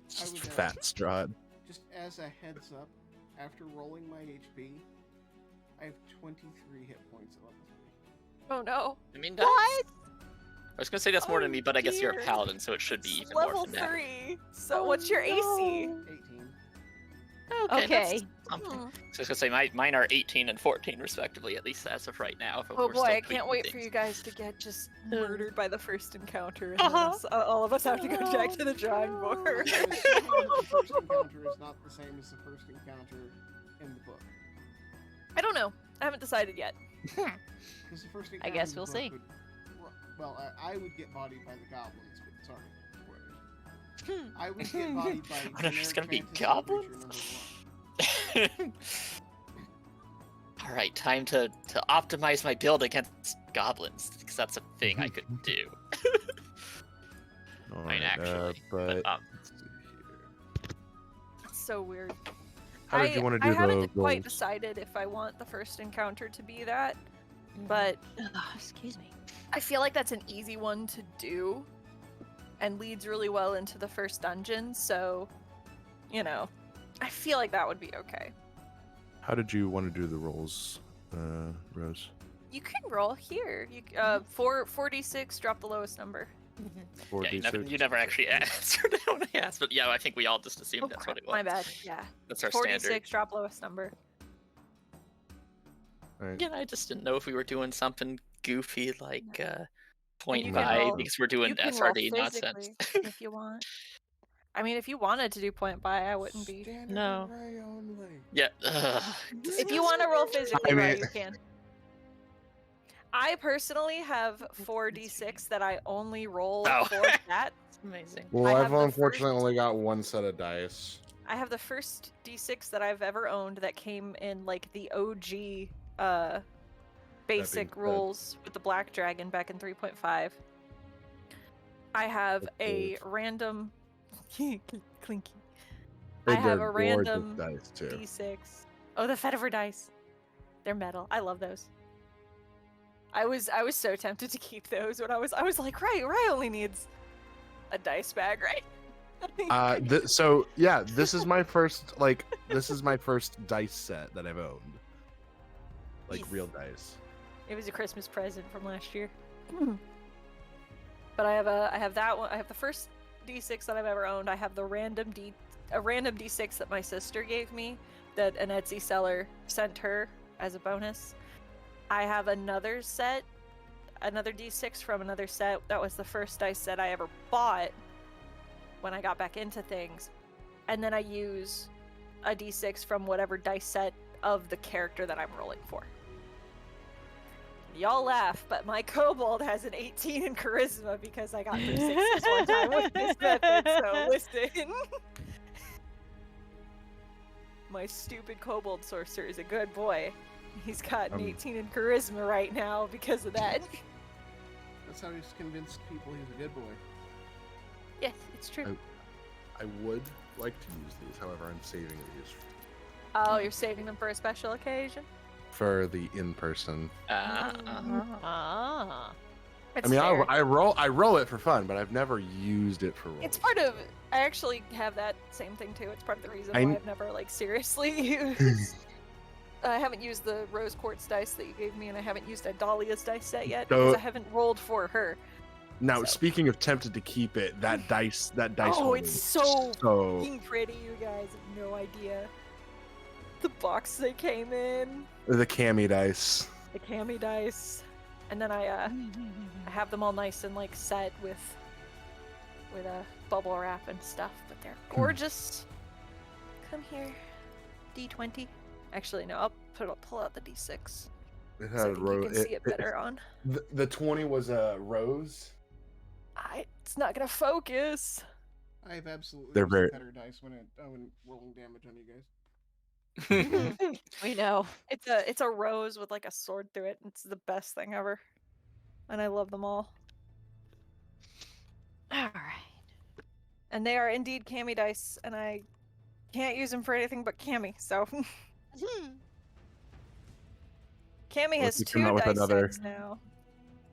It's I just would, fat Strahd. Just as a heads up, after rolling my HP, I have 23 hit points at level 3. Oh no. I mean, What? I was gonna say that's more than Oh, me, but I guess you're a dear. paladin, so it should be It's even more level than that. 3. So Oh, what's your AC? 18. Okay. Okay. That's something. Hmm. So I was gonna say mine are 18 and 14 respectively, at least as of right now. Oh We're boy, still I can't tweaking wait for things. you guys to get just murdered by the first encounter, and then all of us have to go back to the drawing board. I'm assuming that the first encounter is not the same as the first encounter in the book. I don't know. I haven't decided yet. Because the first encounter guess in the we'll book see. would- well, I would get bodied by the goblins, but sorry, spoilers. I would get bodied by. What, there's just generic gonna be fantasy creature goblins? number 1. All right, time to optimize my build against goblins, because that's a thing I could do. Alright, actually, but but, let's see It's so weird. here. How did you want to I do haven't the quite rolls? decided if I want the first encounter to be that, but Excuse me. I feel like that's an easy one to do and leads really well into the first dungeon, so, you know, I feel like that would be okay. How did you want to do the rolls, Rose? You can roll here. You 4d6, drop the lowest number. Four Yeah, D6? you never actually answered when I asked, but yeah, I think we all just assumed that's what it was. My bad. Yeah. That's our 4d6, standard. drop lowest number. Alright. Yeah, I just didn't know if we were doing something goofy like you point can by roll- because we're doing You can roll SRD nonsense. physically if you want. I mean, if you wanted to do point by, I wouldn't be. Standard No. array only. Yeah. If you want to roll physically, I mean- right, you can. I personally have 4d6 that I only roll Oh. for that. Amazing. Well, I I've have the unfortunately first- only got one set of dice. I have the first d6 that I've ever owned that came in like the OG basic said- rules with the black dragon back in 3.5. I have a random clinky. I have a random dice too. d6. Oh, the Fediver dice. They're metal. I love those. I was so tempted to keep those when I was like, Ray only needs a dice bag, right? So yeah, this is my first dice set that I've owned. Like Yes. real dice. It was a Christmas present from last year. But I have that one. I have the first D6 that I've ever owned. I have the random D6 that my sister gave me that an Etsy seller sent her as a bonus. I have another D6 from another set. That was the first dice set I ever bought. when I got back into things, and then I use a d6 from whatever dice set of the character that I'm rolling for. Y'all laugh, but my kobold has an 18 in charisma because I got 3 6s one time with this method, so listen. My stupid kobold sorcerer is a good boy. He's got an 18 in charisma right now because of that. That's how he's convinced people he's a good boy. Yes, it's true. I would like to use these, however, I'm saving these Oh, you're saving them for a special occasion? for the in-person. Ah. It's I mean, fair. I roll it for fun, but I've never used it for roll. It's part of. I actually have that same thing too. It's part of the reason I- why I've never like seriously used. I haven't used the rose quartz dice that you gave me, and I haven't used a Dahlia's dice set yet because I haven't rolled for her. Now, So. speaking of tempted to keep it, that dice Oh, holder it's is so so fucking pretty. You guys have no idea. The box they came in, the cami dice. the cami dice, and then I have them all nice and like set with a bubble wrap and stuff. But they're gorgeous. Come here, D20. Actually, no. I'll pull out the D6. It So I had think you rose. can see it better on. The 20 was a rose. It's not gonna focus. I have absolutely They're used very- better dice when rolling damage on you guys. We know. It's a rose with like a sword through it. It's the best thing ever, and I love them all. All right. And they are indeed cami dice, and I can't use them for anything but cami. So cami Unless has you come 2 out with dice another- sets now.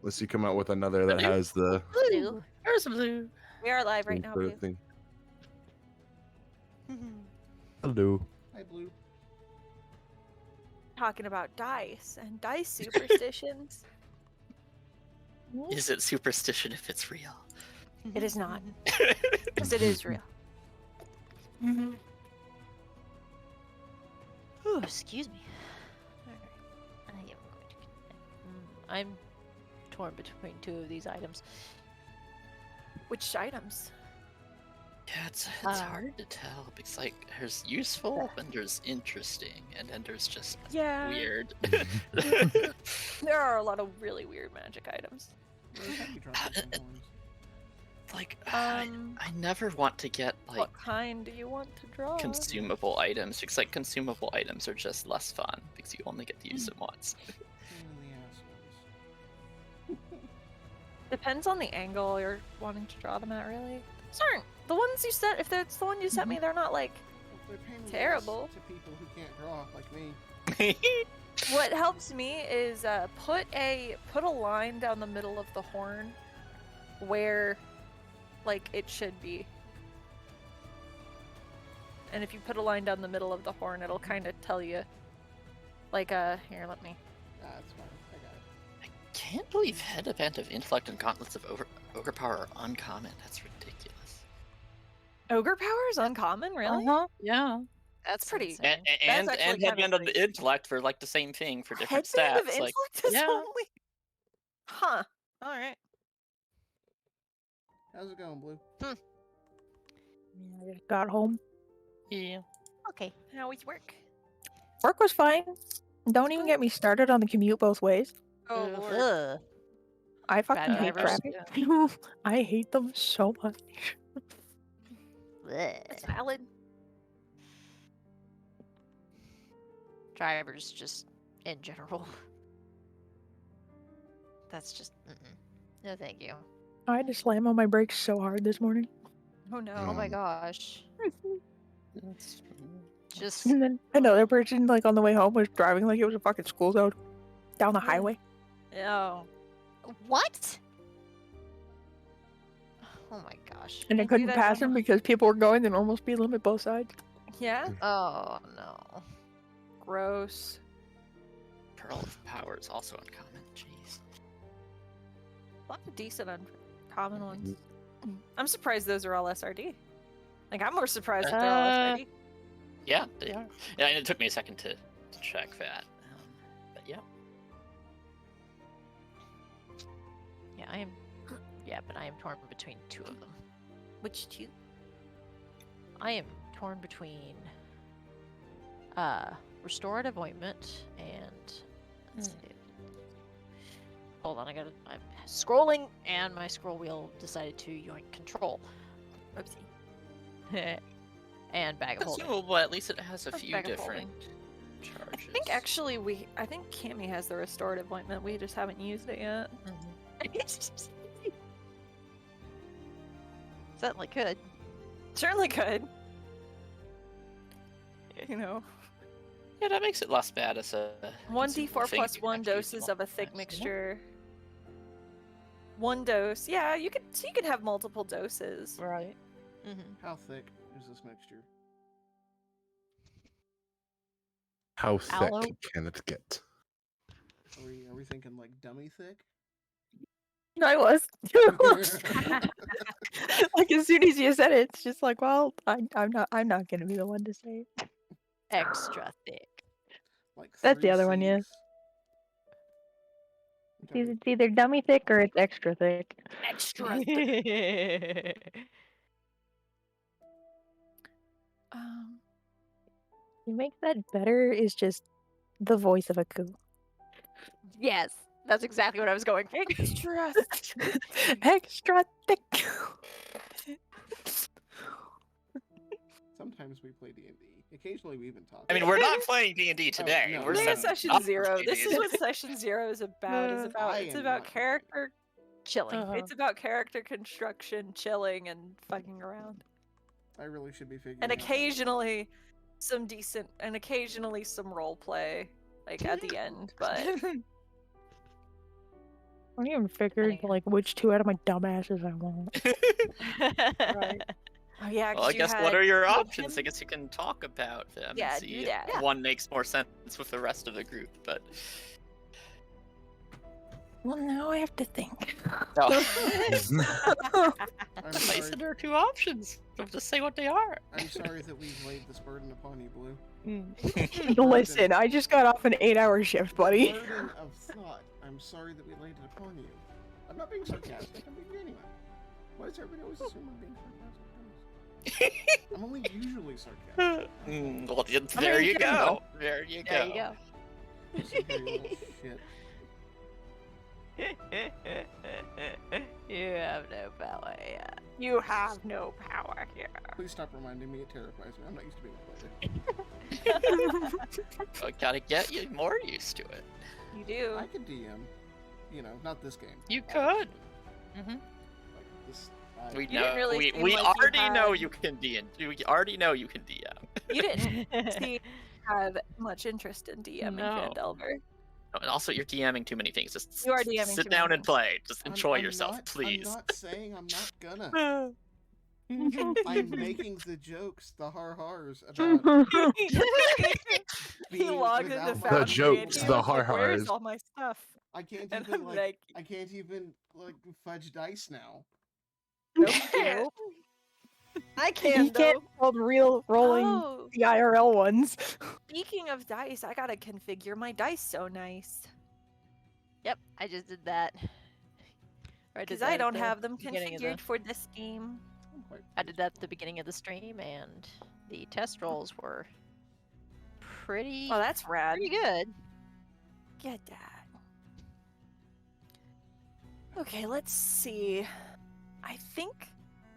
Unless you come out with another that has the Blue. There's blue. We are live right now, sort Blue. of thing. Hello. Hi, Blue. Talking about dice and dice superstitions. Is it superstition if it's real? It is not, because it is real. Ooh, excuse me. I am going to. I'm torn between 2 of these items. Which items? Yeah, it's Uh, hard to tell because like there's useful and there's interesting and then there's just Yeah, weird. there are a lot of really weird magic items. Rose, how do you drop those thorns? Like Um, I never want to get like what kind do you want to draw? consumable items because like consumable items are just less fun because you only get to use them once. Pain in the ass ones. Depends on the angle you're wanting to draw them at, really. Those aren't the ones you set. If that's the one you sent me, they're not like. They're pain in the Terrible. ass to people who can't draw like me. What helps me is put a line down the middle of the horn, where, like, it should be. And if you put a line down the middle of the horn, it'll kind of tell you. Like, here, let me. That's fine. I got it. I can't believe Headband of Intellect and Gauntlets of Ogre Power are uncommon. That's ridiculous. Ogre power is uncommon, really? Yeah. That's pretty. insane. And actually and kinda Headband of crazy. the Intellect for like the same thing for different Headband stats. of Like, intellect is yeah. only. Huh. All right. How's it going, Blue? I just got home. Yeah. Okay. How was work? Work was fine. Don't even get me started on the commute both ways. Oh, Lord. Ugh. I fucking Bad hate drivers. traffic. I hate them so much. It's valid. Drivers, just in general. That's just. No, thank you. I had to slam on my brakes so hard this morning. Oh no. Oh my Mm. gosh. Just. And then another person, like on the way home, was driving like it was a fucking school zone down the Yeah. highway. Oh. What? Oh my gosh. And I They do couldn't that pass down him the- because people were going the normal speed limit both sides. Yeah. Oh no. Gross. Pearl of Power is also uncommon. Jeez. A lot of decent uncommon ones. I'm surprised those are all SRD. Like, I'm more surprised that they're all SRD. Yeah, they are. Yeah, and it took me a second to check that. But yeah. Yeah, I am. Yeah, but I am torn between 2 of them. Which two? I am torn between restorative ointment and let's see. Hold on, I'm scrolling and my scroll wheel decided to yoink control. Oopsie. And bag of holding. Consumable, but at least it has a few Bag of different charges. I think actually I think Cammy has the restorative ointment. We just haven't used it yet. Certainly could. Certainly could. You know, Yeah, that makes it less bad as a 1d4 thing plus you 1 actually doses don't of a thick have, so- mixture. 1 dose. Yeah, you could have multiple doses. Right. Mm-hmm. How thick is this mixture? How thick Aloe? can it get? Are we thinking like dummy thick? I was. Like as soon as you said it, it's just like, well, I'm not gonna be the one to say it. Extra thick. Like That's the 3 other one, yeah. Cs? I'm talking- It's either dummy thick or it's extra thick. Extra What makes that better is just the voice of a coo. Yes, that's exactly what I was going for. Extra. Extra thick. Sometimes we play D&D. Occasionally we even talk. I mean, we're not playing D&D today. no. We're This This is setting session up for 0. This is D&D. what session 0 is about. It's about I it's am about not character. Chilling. It's about character construction, chilling, and fucking around, I really should be figuring and out- occasionally some role play, like at the end. But I haven't even figured Funny. like which 2 out of my dumbasses I want. Right. Oh yeah, Well, I guess what are your options? I guess you can talk about them Yeah, and see do that. if one makes more sense with the rest of the group. But Well, now I have to think. I'm I sorry, said there are 2 options. Don't just say what they are. I'm sorry that we've laid this burden upon you, Blue. Listen, I just got off an 8-hour shift, buddy. Burden of thought. I'm sorry that we laid it upon you. I'm not being sarcastic. I'm being genuine. Why does everybody always assume I'm being sarcastic? I'm only usually sarcastic. Well, I there mean, you you go. know. There you There you go. go. Listen here, you little shit. You have no power. Yeah. you have no power here. Please stop reminding me. It terrifies me. I'm not used to being a player. I gotta get you more used to it. You do. I could DM. You know, not this game. You obviously. could. Like this. We You know. didn't really we seem we like you already know had- you can DM. We already know you can DM. You didn't seem have much interest in DMing No. Phandelver. Oh, and also, you're DMing too many things. Just You are DMing sit too down many and play. Just I'm- enjoy I'm yourself, not- please. I'm not saying I'm not gonna. I'm making the jokes, the har-hars about He being logged into without my Foundry and jokes, he the was like, har-hars. Where's all my stuff? I can't And even I'm like, like, I can't even like fudge dice now. nope, you can't. I can He can't though. hold real rolling Oh, the IRL ones. speaking of dice, I gotta configure my dice so nice. Yep, I just did that. Or Because did that I at don't the have them beginning of the- configured for this game. I'm quite I did that at the beginning of the stream, and the test rolls were pretty, Oh, that's rad. pretty good. Get that. Okay, let's see. I think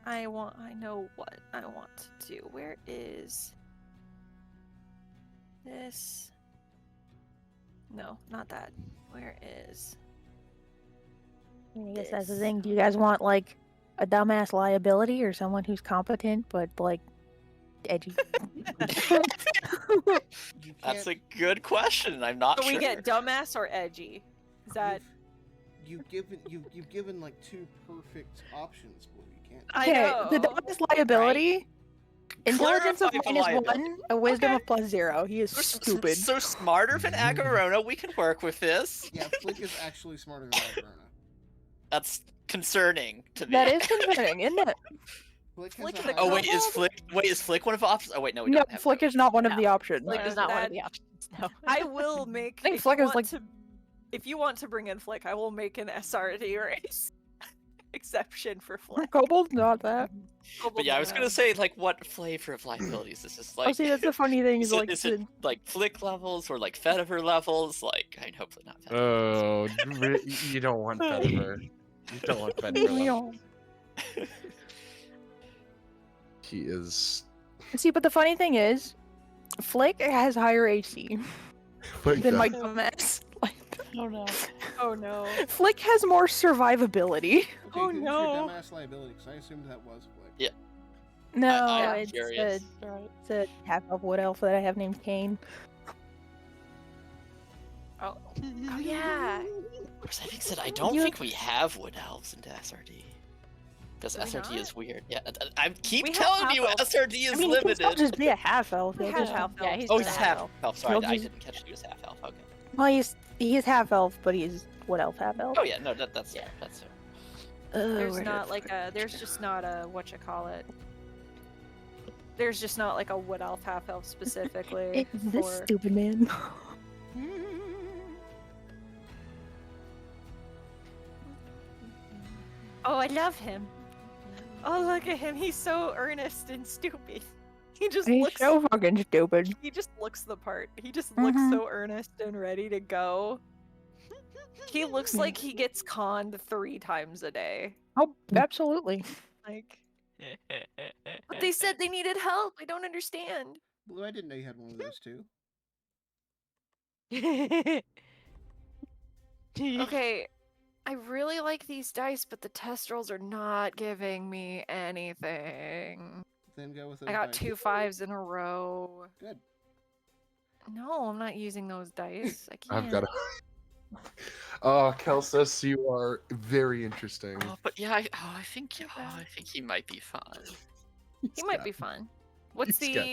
I know what I want to do. Where is this? No, not that. Where is? I guess that's the thing. Do you guys want like a dumbass liability or someone who's competent but like edgy? You That's can't- a good question. I'm not So sure. we get dumbass or edgy? Is that? you've given like 2 perfect options, Blue. You can't. I Okay, know. the dumbass liability. Intelligence of Clarify the minus liability. 1, a wisdom Okay. of plus 0. He is We're stupid. So smarter than Agarona, we can work with this. Yeah, Flick is actually smarter than Alberna. That's concerning to me. That is concerning, isn't it? Flick Flick has is a a Oh higher- wait, is Flick one of the options? Oh wait, no, we No, don't have Flick those. is not one of No. the options. Flick No, is not one of that- the options. No. I will make. think if Flick you is want like- to- if you want to bring in Flick, I will make an SRD race. exception for Flick. Kobold's not that. But yeah, I was gonna say, like, what flavor of liabilities is this? Like, Oh, see, that's the funny thing is, like, is it like Flick levels or like Phandelver levels? Like, I mean, hopefully not. Oh, you don't want Phandelver. You don't want Phandelver. He is. See, but the funny thing is, Flick has higher AC than my dumbass. Oh no. Oh no. Flick has more survivability. Okay, Oh, who's no. your dumbass liability? Because I assumed that was Flick. Yeah. No, I'm it's curious. a half elf wood elf that I have named Kane. Oh yeah. As I think said, I don't think we have wood elves into SRD. Because Do we SRD not? is weird. Yeah, I keep We have telling you, half elves. SRD is I mean, he can still limited. just be a half elf. We he'll have just- half Yeah, elf. he's Oh, just he's half half elf. elf. Sorry, He'll I just- didn't catch he was half elf. Okay. Well, he's half elf, but he's wood elf half elf. Oh yeah, no, that's fair. That's fair. There's not like a. There's just not a whatchamacallit. There's just not like a wood elf, half elf specifically. It's this for... stupid man. Oh, I love him. Oh, look at him. He's so earnest and stupid. He just He's looks. so fucking stupid. He just looks the part. He just looks Mhm. so earnest and ready to go. He looks like he gets conned 3 times a day. Oh, absolutely. Like, but they said they needed help. I don't understand. Blue, I didn't know you had one of those too. Okay, I really like these dice, but the test rolls are not giving me anything. Then go with those I got dice. 2 5s in a row. Good. No, I'm not using those dice. I can't. I've got a. Oh, Kelsus, you are very interesting. Oh, but yeah, I think he might be fun. He might be fun. What's He's got-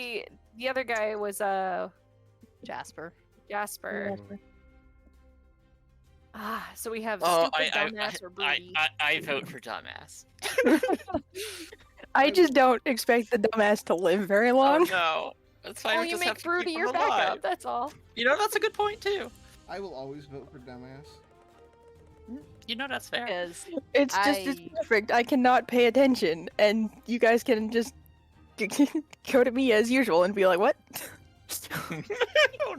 the other guy was Jasper. Jasper. Ah, so we have Oh, stupid dumbass or booty. I vote for dumbass. I just don't expect the dumbass to live very long. Oh no, that's fine. Oh, we you just make have to Broody keep your him backup. alive. That's all. You know, that's a good point too. I will always vote for dumbass. You know, that's fair. Because It's just it's I- perfect. I cannot pay attention, and you guys can just go to me as usual and be like, "What?" Oh,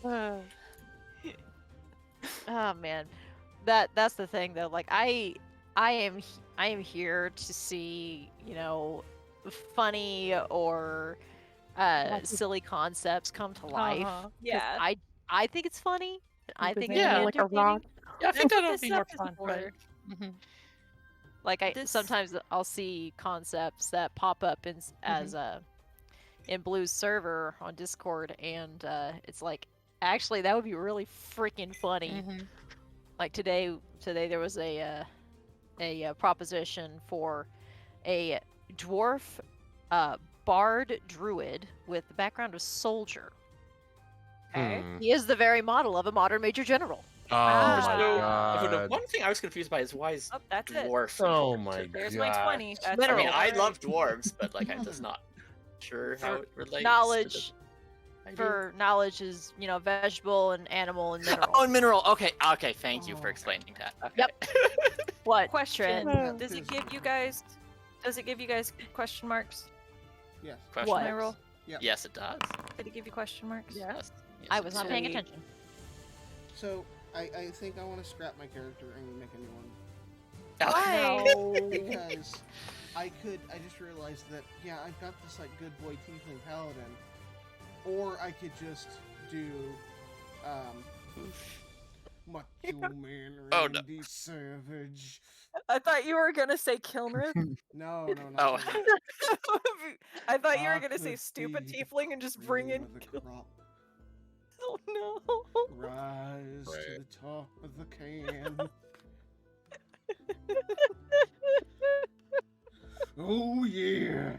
no. Oh man, that's the thing though. Like I am here to see, you know, funny or silly concepts come to life. 'Cause Yeah. I think it's funny. I think Yeah, it's like a rock. Yeah, I think that'll This be more up is fun. for- Right? Mhm. Like I This- sometimes I'll see concepts that pop up in as in Blue's server on Discord, and it's like actually that would be really freaking funny. Mhm. Like today there was a proposition for a dwarf bard druid with the background of soldier. Okay. Hmm. He is the very model of a modern major general. Oh Ah. my So, god. the one thing I was confused by is why is Oh, that's it. dwarf? Oh important my to- There's God. my 20. That's I Mineral. mean, it. I Alright. love dwarves, but like I'm just not sure how it relates. Knowledge to the idea. for knowledge is, you know, vegetable and animal and mineral. Oh, and mineral. Okay, okay. Thank you for explaining that. Okay. Yep. What? Question: Trin? Does it give you guys? Does it give you guys question marks? Yes. Question What? Can I marks? roll? Yep. Yes, it does. Did it give you question marks? Yes. Yes, I it was not does. paying Sweet. attention. So I think I want to scrap my character and make a new one. Why? Because I just realized that, yeah, I've got this, like, good boy tiefling paladin. Or I could just do, Macho Man Oh, no. Randy Savage. I thought you were gonna say Kilnrid. No, no, not Oh. that. I thought you were I gonna say could stupid be tiefling and just bring Cream in. of the crop. Oh no. Rise to Right. the top of the can. Oh yeah.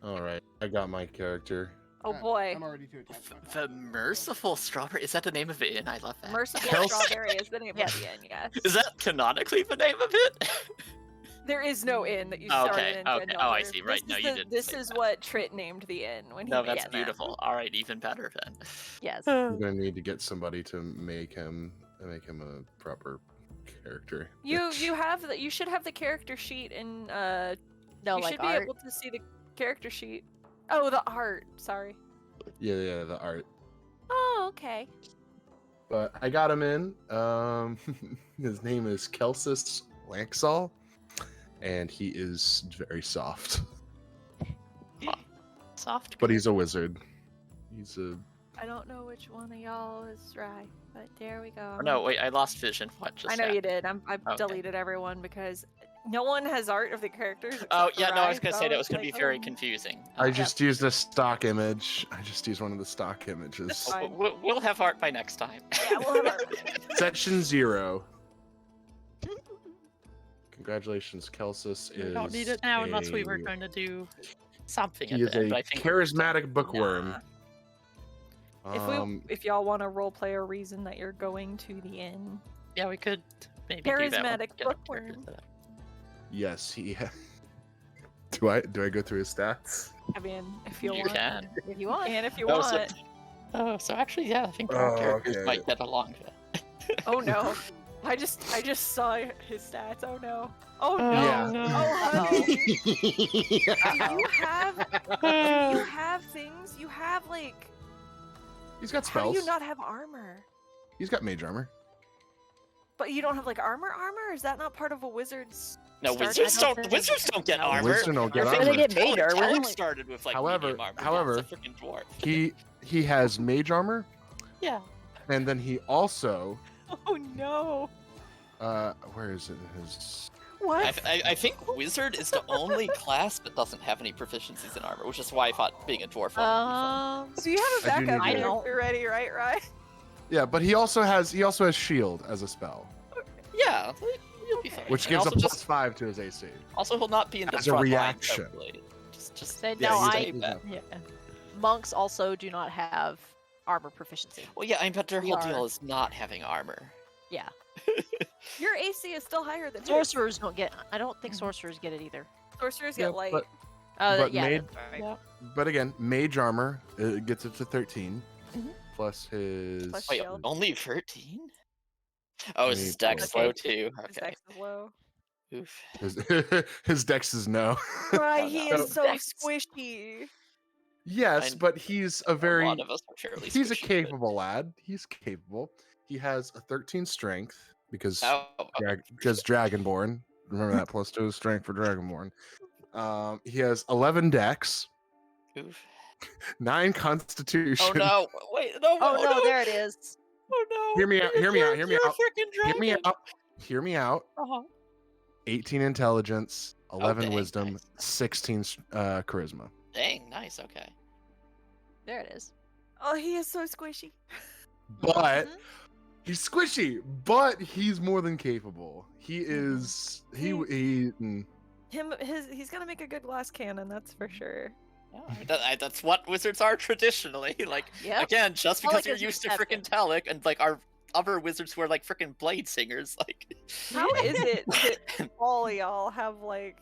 All right, I got my character. Oh boy. I'm already too attached. The merciful strawberry. Is that the name of it? I love that. Merciful Kelsey- Strawberry is the name Yes. of the inn, yes. Is that canonically the name of it? There is no inn that you Oh, started okay, in okay. Gen Oh, I Delver. see, right, This no, is you the- didn't This say is that. what Trit named the inn when he No, made that's that. beautiful. All right, even better then. Yes. I'm gonna need to get somebody to make him a proper character. You should have the character sheet and No, you like should be art. able to see the character sheet. Oh, the art. Sorry. Yeah, the art. Oh, okay. But I got him in. His name is Kelsis Lanxall, and he is very soft. Soft. But he's a wizard. He's a. I don't know which one of y'all is right, but there we go. Oh, no, wait, I lost vision. What just I know you happened? did. I've Okay. deleted everyone because no one has art of the characters. Oh, except for yeah, no, I was Rye, going to so say that was going to like, be very oh. confusing. I just used a stock image. I just used one of the stock images. fine. We'll have art by next time. Yeah, we'll have art. Section 0. Congratulations, Kelsis is. We don't need it now unless we were a- going to do. Something He at is the end, a but I think charismatic bookworm. If y'all want to roleplay a reason that you're going to the inn, Yeah, we could maybe do that. charismatic get a bookworm. character set up. Yes, he. Do I go through his stats? I mean, if you You want, can. If you want. and if you Oh, want. So actually, yeah, I think our Oh, characters okay. might get along with it. Oh no, I just saw his stats. Oh no. Oh no. Yeah. Oh honey. Yeah. You have things. You have like. He's got How spells. do you not have armor? He's got mage armor. But you don't have like armor. Is that not part of a wizard's? No, Start- wizards I don't don't. think- Wizards don't get armor. Wizards don't get Your armor. favorite They get mage Telek- armor. Telek started with like However- medium armor. however, yeah, it's a freaking dwarf. He has mage armor, Yeah. and then he also Oh no. where is it? His What? I think wizard is the only class that doesn't have any proficiencies in armor, which is why I thought being a dwarf. So you have a I do backup need to- character ready, right? yeah, but he also has shield as a spell, Yeah, you'll be fine. which And gives a also plus just, 5 to his AC. Also, he'll not be in the as a front reaction. line, probably. Just Say, Yeah, no, he's- I. he's not- Yeah. Monks also do not have armor proficiency. well, yeah, I mean, but their We whole are. deal is not having armor. Yeah. Your AC is still higher than his. Sorcerers don't get. I don't think sorcerers get it either. Sorcerers Yeah, get light. but Oh, yeah. mage- that's right. Yeah. but again, mage armor gets it to 13, Mhm. plus his. Plus Wait, shield. only 13? Oh, is his dex Okay. low too? His Okay. dex is low. Oof. his dex is no. Right, Oh, he no. is so Dex. squishy. Yes, I'm- but he's a A very. lot of us are fairly He's a squishy, but- capable lad. He's capable. He has a 13 strength because Oh, because Dragonborn. Remember that plus 2 strength for Dragonborn. He has 11 dex, oof. 9 constitution. Oh no! Wait, no! Oh no, no. there it is. Oh no! Hear me out, hear me out, hear me You're a out, freaking Hear me dragon. out. Hear me out. Uh-huh. 18 intelligence, 11 dang, wisdom, nice. 16 charisma. Dang, nice. Okay. There it is. Oh, he is so squishy. But Mhm. he's squishy, but he's more than capable. He is he He's gonna make a good glass cannon, that's for sure. Yeah, that's what wizards are traditionally. Like, Yep. again, just because Telek you're is used to accepted. freaking Telek and like our other wizards who are like freaking blade singers, like. How is it that all of y'all have like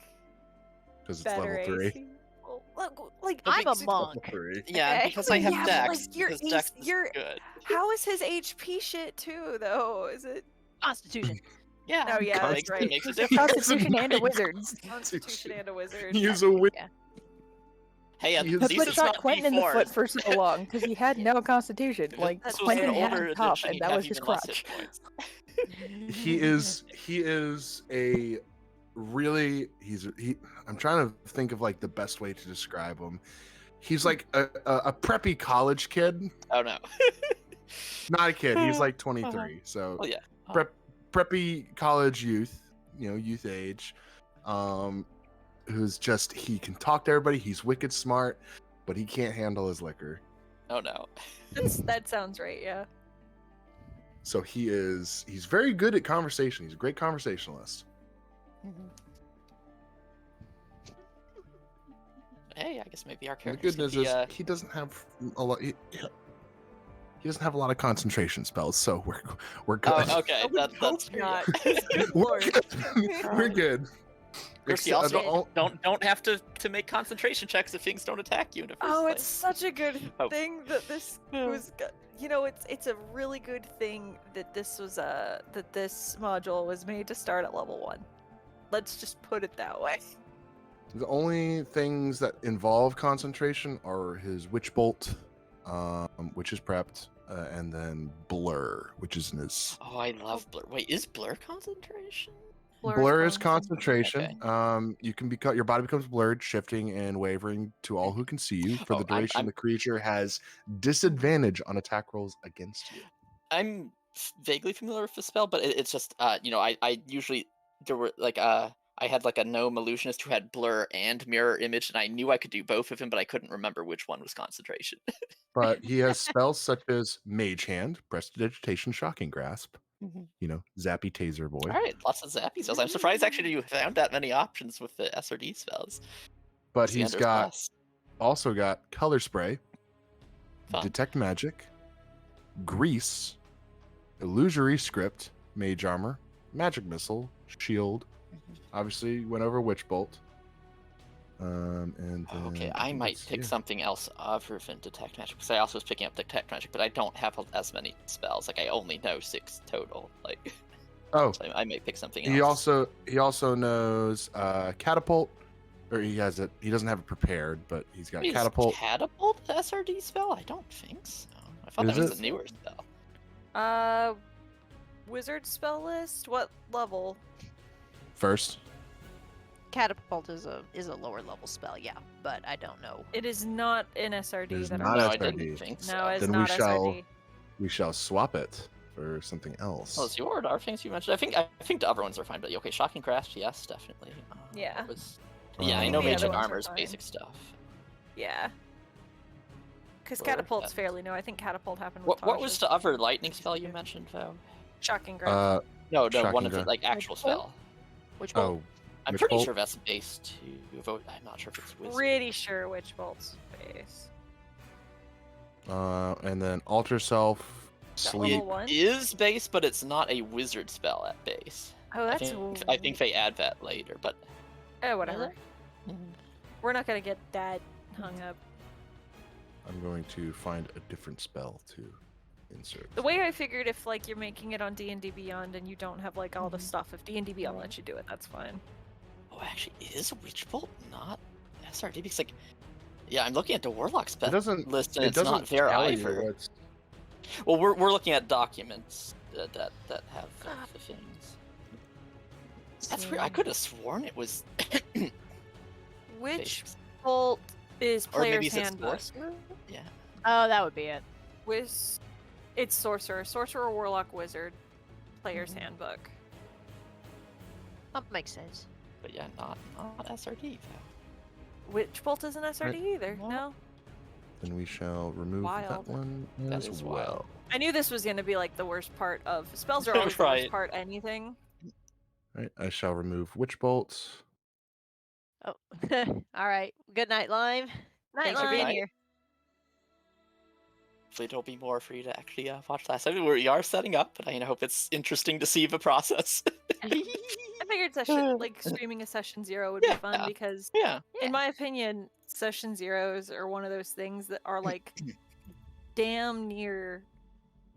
because it's better level 3. AC? Well, look, like But I'm a because- monk. 3. Yeah, Okay. because I have Yeah, but, dex. like, your because dex AC is your- good. how is his HP shit too though? Is it Constitution. Yeah. Oh, yeah, it that's makes, right. It makes a He's a difference. Constitution and a wizard. Constitution and a wizard? He is a wizard. Hey, at He's- That's least what it's shot not Quentin in the D4. foot for so long because he had no constitution. Like This was Quentin an had older it tough, edition, and you'd that have was his even less hit crutch. points. He is a really I'm trying to think of like the best way to describe him. He's like a preppy college kid. Oh no. Not a kid. He's like 23. So Oh yeah. preppy college youth, youth age. Who's just he can talk to everybody. He's wicked smart, but he can't handle his liquor. Oh no. That sounds right, yeah. So he's very good at conversation. He's a great conversationalist. Hey, I guess maybe our And the characters good news could be, is he doesn't have a lot. He doesn't have a lot of concentration spells, so we're good. Oh, okay. That's Hope fair, not. yeah. Good We're lord. good. We're good. Christy, Except- also don't have to make concentration checks if things don't attack you in the first Oh, place. it's such a good Oh. thing that this was. you know, it's a really good thing that this module was made to start at level 1. Let's just put it that way. The only things that involve concentration are his Witch Bolt, which is prepped, and then Blur, which is in his. Oh, I love blur. Wait, is blur concentration? Blur is concentration. concentration. You can your body becomes blurred, shifting and wavering to all who can see you. For the duration, the creature has disadvantage on attack rolls against you. I'm vaguely familiar with the spell, but it's just you know, I usually there were like I had like a gnome illusionist who had blur and mirror image, and I knew I could do both of them, but I couldn't remember which one was concentration. But he has spells such as Mage Hand, Prestidigitation, Shocking Grasp. You know, Zappy Taser Boy. All right, lots of zappy spells. I'm surprised actually you found that many options with the SRD spells. But he's Xander's got Bless. also got Color Spray, Fun. Detect Magic, Grease, Illusory Script, Mage Armor, Magic Missile, Shield. Obviously, went over Witch Bolt. And then, Okay, I might pick something else other than Detect Magic, because I also was picking up Detect Magic, but I don't have as many spells. Like, I only know 6 total. Like, Oh, so I might pick something he else. also knows Catapult, or he has it. He doesn't have it prepared, but he's got Is Catapult. Catapult the SRD spell? I don't think so. I thought that Is was it? a newer spell. Wizard spell list. What level? First. Catapult is a lower level spell, yeah, but I don't know. It is not in SRD. It is that not No, I'm I SRD. didn't think so. No, it's Then not SRD. we shall swap it for something else. Well, your other things you mentioned. I think the other ones are fine, but okay, Shocking Grasp, yes, definitely. Yeah. what yeah, I know The other Magic ones are Armor is fine. basic stuff. Yeah. Because Or- Catapult's fairly new. I think Catapult happened with What was Tasha's. the other lightning spell you mentioned, though? Shocking Grasp. No, one Shocking of the Grasp. like actual Witch Bolt? spell. Which one? Oh, I'm Witch pretty Bolt? sure that's base to vote. I'm not sure if it's wizard. Pretty sure Witch Bolt's base. And then Alter Self, That Sleep. level 1? Is base, but it's not a wizard spell at base. Oh, that's. I think they add that later, but Oh, whatever. We're not gonna get that hung up. I'm going to find a different spell to insert. The way I figured, if like you're making it on D&D Beyond and you don't have like all the stuff, if D&D Beyond lets you do it, that's fine. oh, actually, is Witch Bolt not SRD? Because like, yeah, I'm looking at the Warlock spell It doesn't. list, and It it's doesn't not there tell you either. what's- Well, we're looking at documents that have the things. That's weird. I could have sworn it was. Witch base. Bolt is Or maybe player's it's handbook. sorcerer? Yeah. Oh, that would be it. It's sorcerer, warlock, wizard, player's handbook. That makes sense. But yeah, not SRD though. Witch Bolt isn't SRD either. No. No. Then we shall remove that Wild. one That as is well. wild. I knew this was gonna be like the worst part of spells are always the Right. worst part. Anything. All right, I shall remove Witch Bolt. Oh, all right. Good night, Lime. Thanks for being Lime. here. Hopefully there'll be more for you to actually watch that. I mean, we are setting up, but I hope it's interesting to see the process. I figured streaming a session 0 would be fun Yeah. because, Yeah. in my opinion, session 0s are one of those things that are like damn near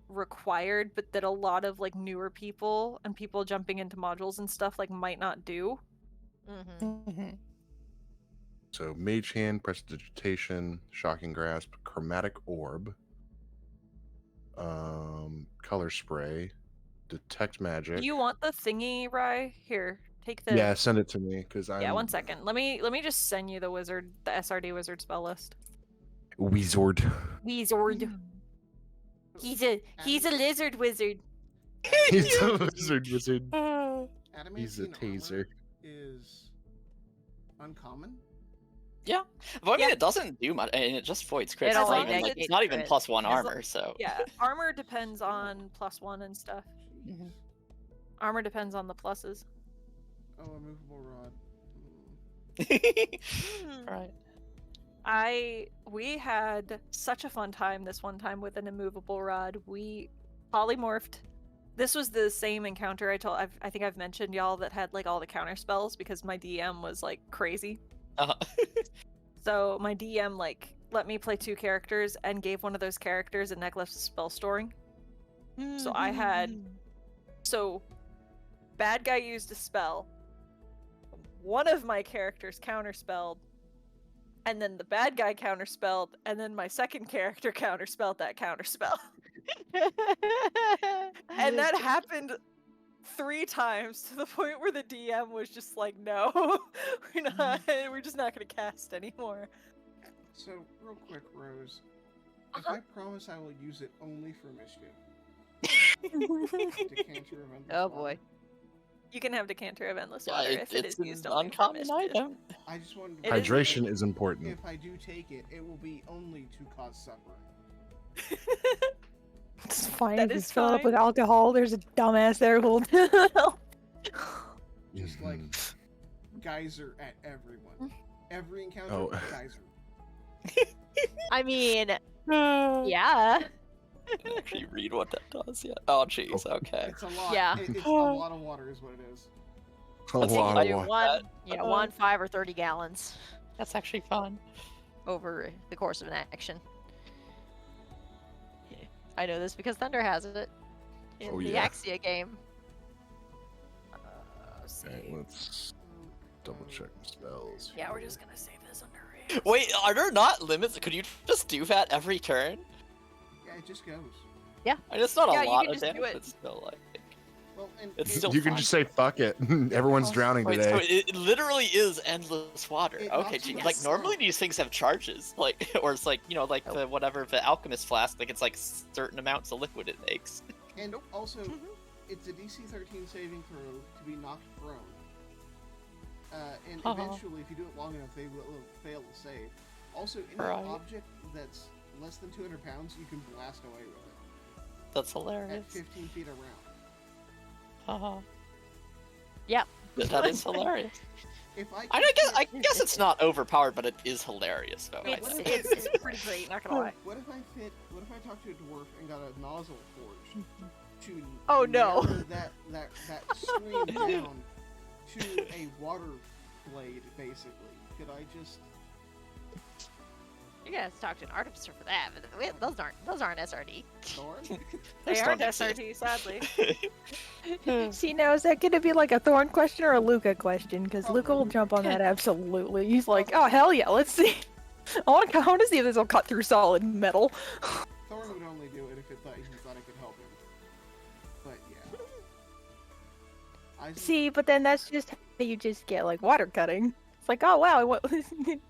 required, but that a lot of like newer people and people jumping into modules and stuff like might not do. Mm-hmm. So Mage Hand, Prestidigitation, Shocking Grasp, Chromatic Orb, Color Spray, Detect Magic. Do you want the thingy, Rye? Here, take the. Yeah, send it to me because I'm. Yeah, 1 second. Let me just send you the SRD wizard spell list. Wizard. Wizard. He's a lizard wizard. He's a wizard. He's a Adamantine taser. armor is uncommon. Yeah. Well, I mean, Yeah. it doesn't do much, and it just voids crits. It It's only not even, like, negates it's not even crits. +1 As lo- armor, so. Yeah, armor depends on +1 and stuff. Mhm. Armor depends on the pluses. Oh, a movable rod. Right. We had such a fun time this one time with an immovable rod. We polymorphed. This was the same encounter I think I've mentioned y'all that had like all the counter spells because my DM was like crazy. Uh-huh. So my DM like let me play 2 characters and gave one of those characters a necklace of spell storing. So I had bad guy used a spell. One of my characters counterspelled, and then the bad guy counterspelled, and then my second character counterspelled that counterspell. And that happened 3 times to the point where the DM was just like, "No, we're just not gonna cast anymore." So, real quick, Rose. If I promise I will use it only for mischief. Decanter of Endless Oh Water. boy. You can have Decanter of Endless Yeah, Water if it it's is an used only for uncommon mischief. item. I just wanted It to is- Hydration is important. If I do take it, it will be only to cause suffering. It's fine That if you is fill it up fine. with alcohol. There's a dumbass there who'll. Just like Mhm. geyser at everyone. Every encounter, Oh. geyser. I mean, yeah. Can actually read what that does yet. Oh jeez, okay. It's a lot. Yeah. It's a lot of water, is what it is. A Let's lot see, of Do water. one, yeah, Uh, 1, 5, or 30 gallons That's actually fun. over the course of an action. I know this because Thunder has it in Oh, the yeah. Axia game. Okay, let's double check the spells. Yeah, we're just gonna save this under rage. Wait, are there not limits? Could you just do that every turn? Yeah, it just goes. I mean, it's not Yeah, a you lot can of just do damage, it. but still, like. Well, and It's it- still You can fun. just say fuck it. Everyone's Oh, drowning Wait, today. so it literally is endless water. It Okay, knocks gee, you like out. normally these things have charges, like, or it's like, like the whatever the alchemist flask, like it's like certain amounts of liquid it makes. And also, it's a DC 13 saving throw to be knocked prone. And eventually, if you do it long enough, they will fail to save. Also, any Right. object that's less than 200 pounds, you can blast away with it That's at hilarious. 15 feet around. That is hilarious. If I, I guess it's not overpowered, but it is hilarious though. I It's, think. it's pretty great, not gonna lie. What if I talked to a dwarf and got a nozzle forged to Oh, no. narrow that stream down to a water blade, basically? Could I just? You guys talk to an artificer for that, but those aren't SRD. Thorn? They Those aren't don't exist. SRT, sadly. See, now is that going to be like a Thorn question or a Luca question? Because Oh, Luca will Luca. jump on that absolutely. He's like, oh hell yeah, let's see. I want to see if this will cut through solid metal. Thorn would only do it if he thought it could help him. But yeah. See, but then that's just how you just get like water cutting. It's like, oh wow, what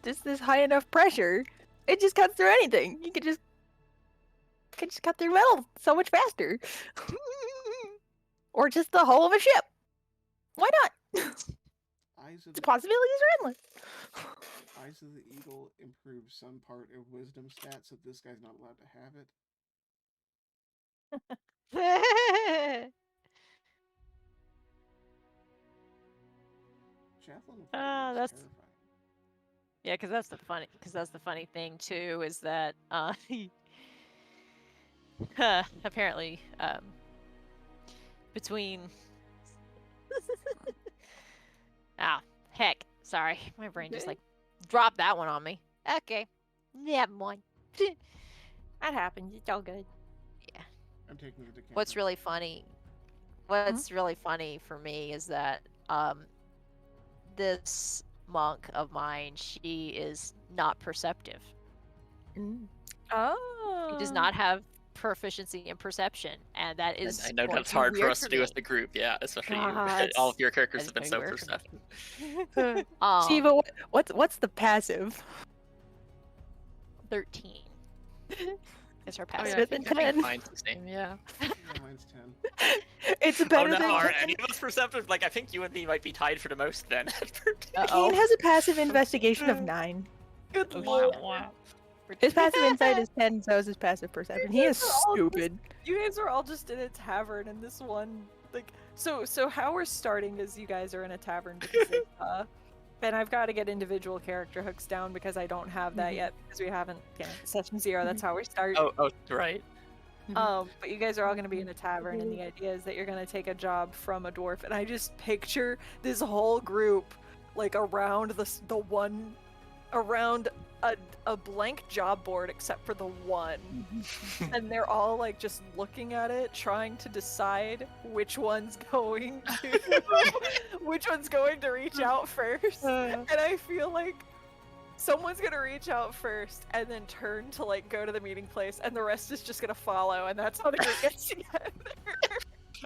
this high enough pressure, it just cuts through anything. You can just cut through metal so much faster. Or just the hull of a ship. Why not? Eyes of The the possibilities are endless. Eyes of the Eagle improves some part of wisdom stats, so this guy's not allowed to have it. Javelin of Fire is that's- terrifying. Yeah, because that's the funny thing too is that apparently between heck, sorry, my brain just like dropped that one on me. Okay, never mind. That happens. It's all good. I'm taking the decanter. What's really funny for me is that this monk of mine, she is not perceptive. Oh. She does not have proficiency in perception, and that is I know going that's to be hard for weird us to do as me. a group, yeah. Especially God, all of your characters that have is been gonna so be weird for me. perceptive. See, but what's the passive? 13 is her Oh, passive. yeah, I Smith think and 10. mine's the same, yeah. Yeah, mine's 10. It's Oh better no, than are any of us perceptive? Like, I think you and me might be tied for the most then. Kane has a passive investigation of 9. Good Oh, lord. Wow. His passive insight is 10, so is his passive perception. He is They're all stupid. You guys are all just in a tavern, and this one, like, so how we're starting is you guys are in a tavern because and I've got to get individual character hooks down because I don't have that yet because we haven't session 0. That's how we start. oh, right. But you guys are all going to be in a tavern, and the idea is that you're going to take a job from a dwarf. And I just picture this whole group, like around a blank job board except for the one, and they're all like just looking at it, trying to decide which one's going to reach out first. And I feel like someone's gonna reach out first and then turn to like go to the meeting place, and the rest is just gonna follow, and that's how the group gets together.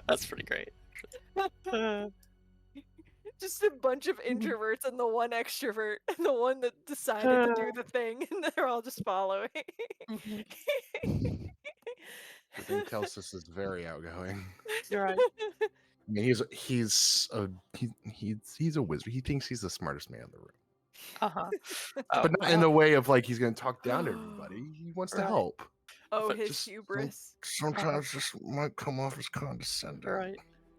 That's pretty great. Just a bunch of introverts and the one extrovert, and the one that decided to do the thing, and they're all just following. I think Kelsis is very outgoing. You're right. I mean, he's a wizard. He thinks he's the smartest man in the room, Uh-huh. but not in the way of like he's going to talk down to everybody. He wants to Right. help. Oh, But his just hubris. Sometimes just might come off as condescending. Right.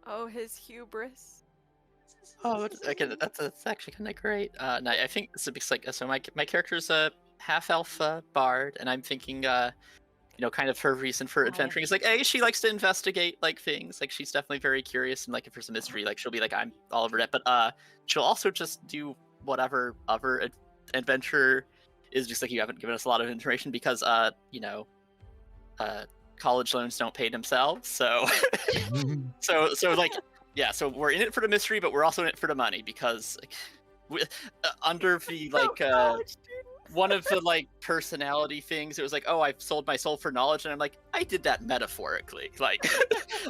Oh, his hubris. Oh, okay, that's actually kind of great. No, I think this is like, so my character's a half elf bard, and I'm thinking, kind of her reason for adventuring is like, hey, she likes to investigate like things. Like she's definitely very curious, and like if there's a mystery, like she'll be like, I'm all over that. But she'll also just do whatever other adventure is. Just like, you haven't given us a lot of information because college loans don't pay themselves, so so like. Yeah, so we're in it for the mystery, but we're also in it for the money because, like, under the like one of the like personality things, it was like, oh, I've sold my soul for knowledge, and I'm like, I did that metaphorically. Like,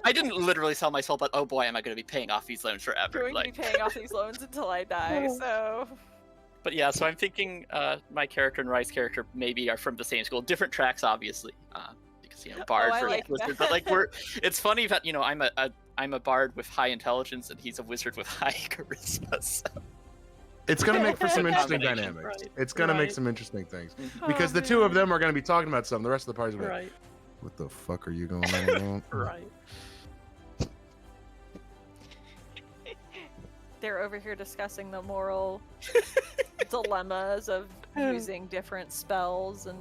I didn't literally sell my soul, but oh boy, am I going to be paying off these loans forever? Going to be paying off these loans until I die. So. But yeah, so I'm thinking my character and Rice's character maybe are from the same school, different tracks, obviously. Because bard I for like wizard, that. but like it's funny that I'm a bard with high intelligence and he's a wizard with high charisma. So. It's going to make for some interesting Combination, dynamics. right, It's going to make right. some interesting things Oh, because the two of them are going to be talking about something. The rest of the party's going to be like, Right. what the fuck are you going on about? Right. They're over here discussing the moral dilemmas of using different spells and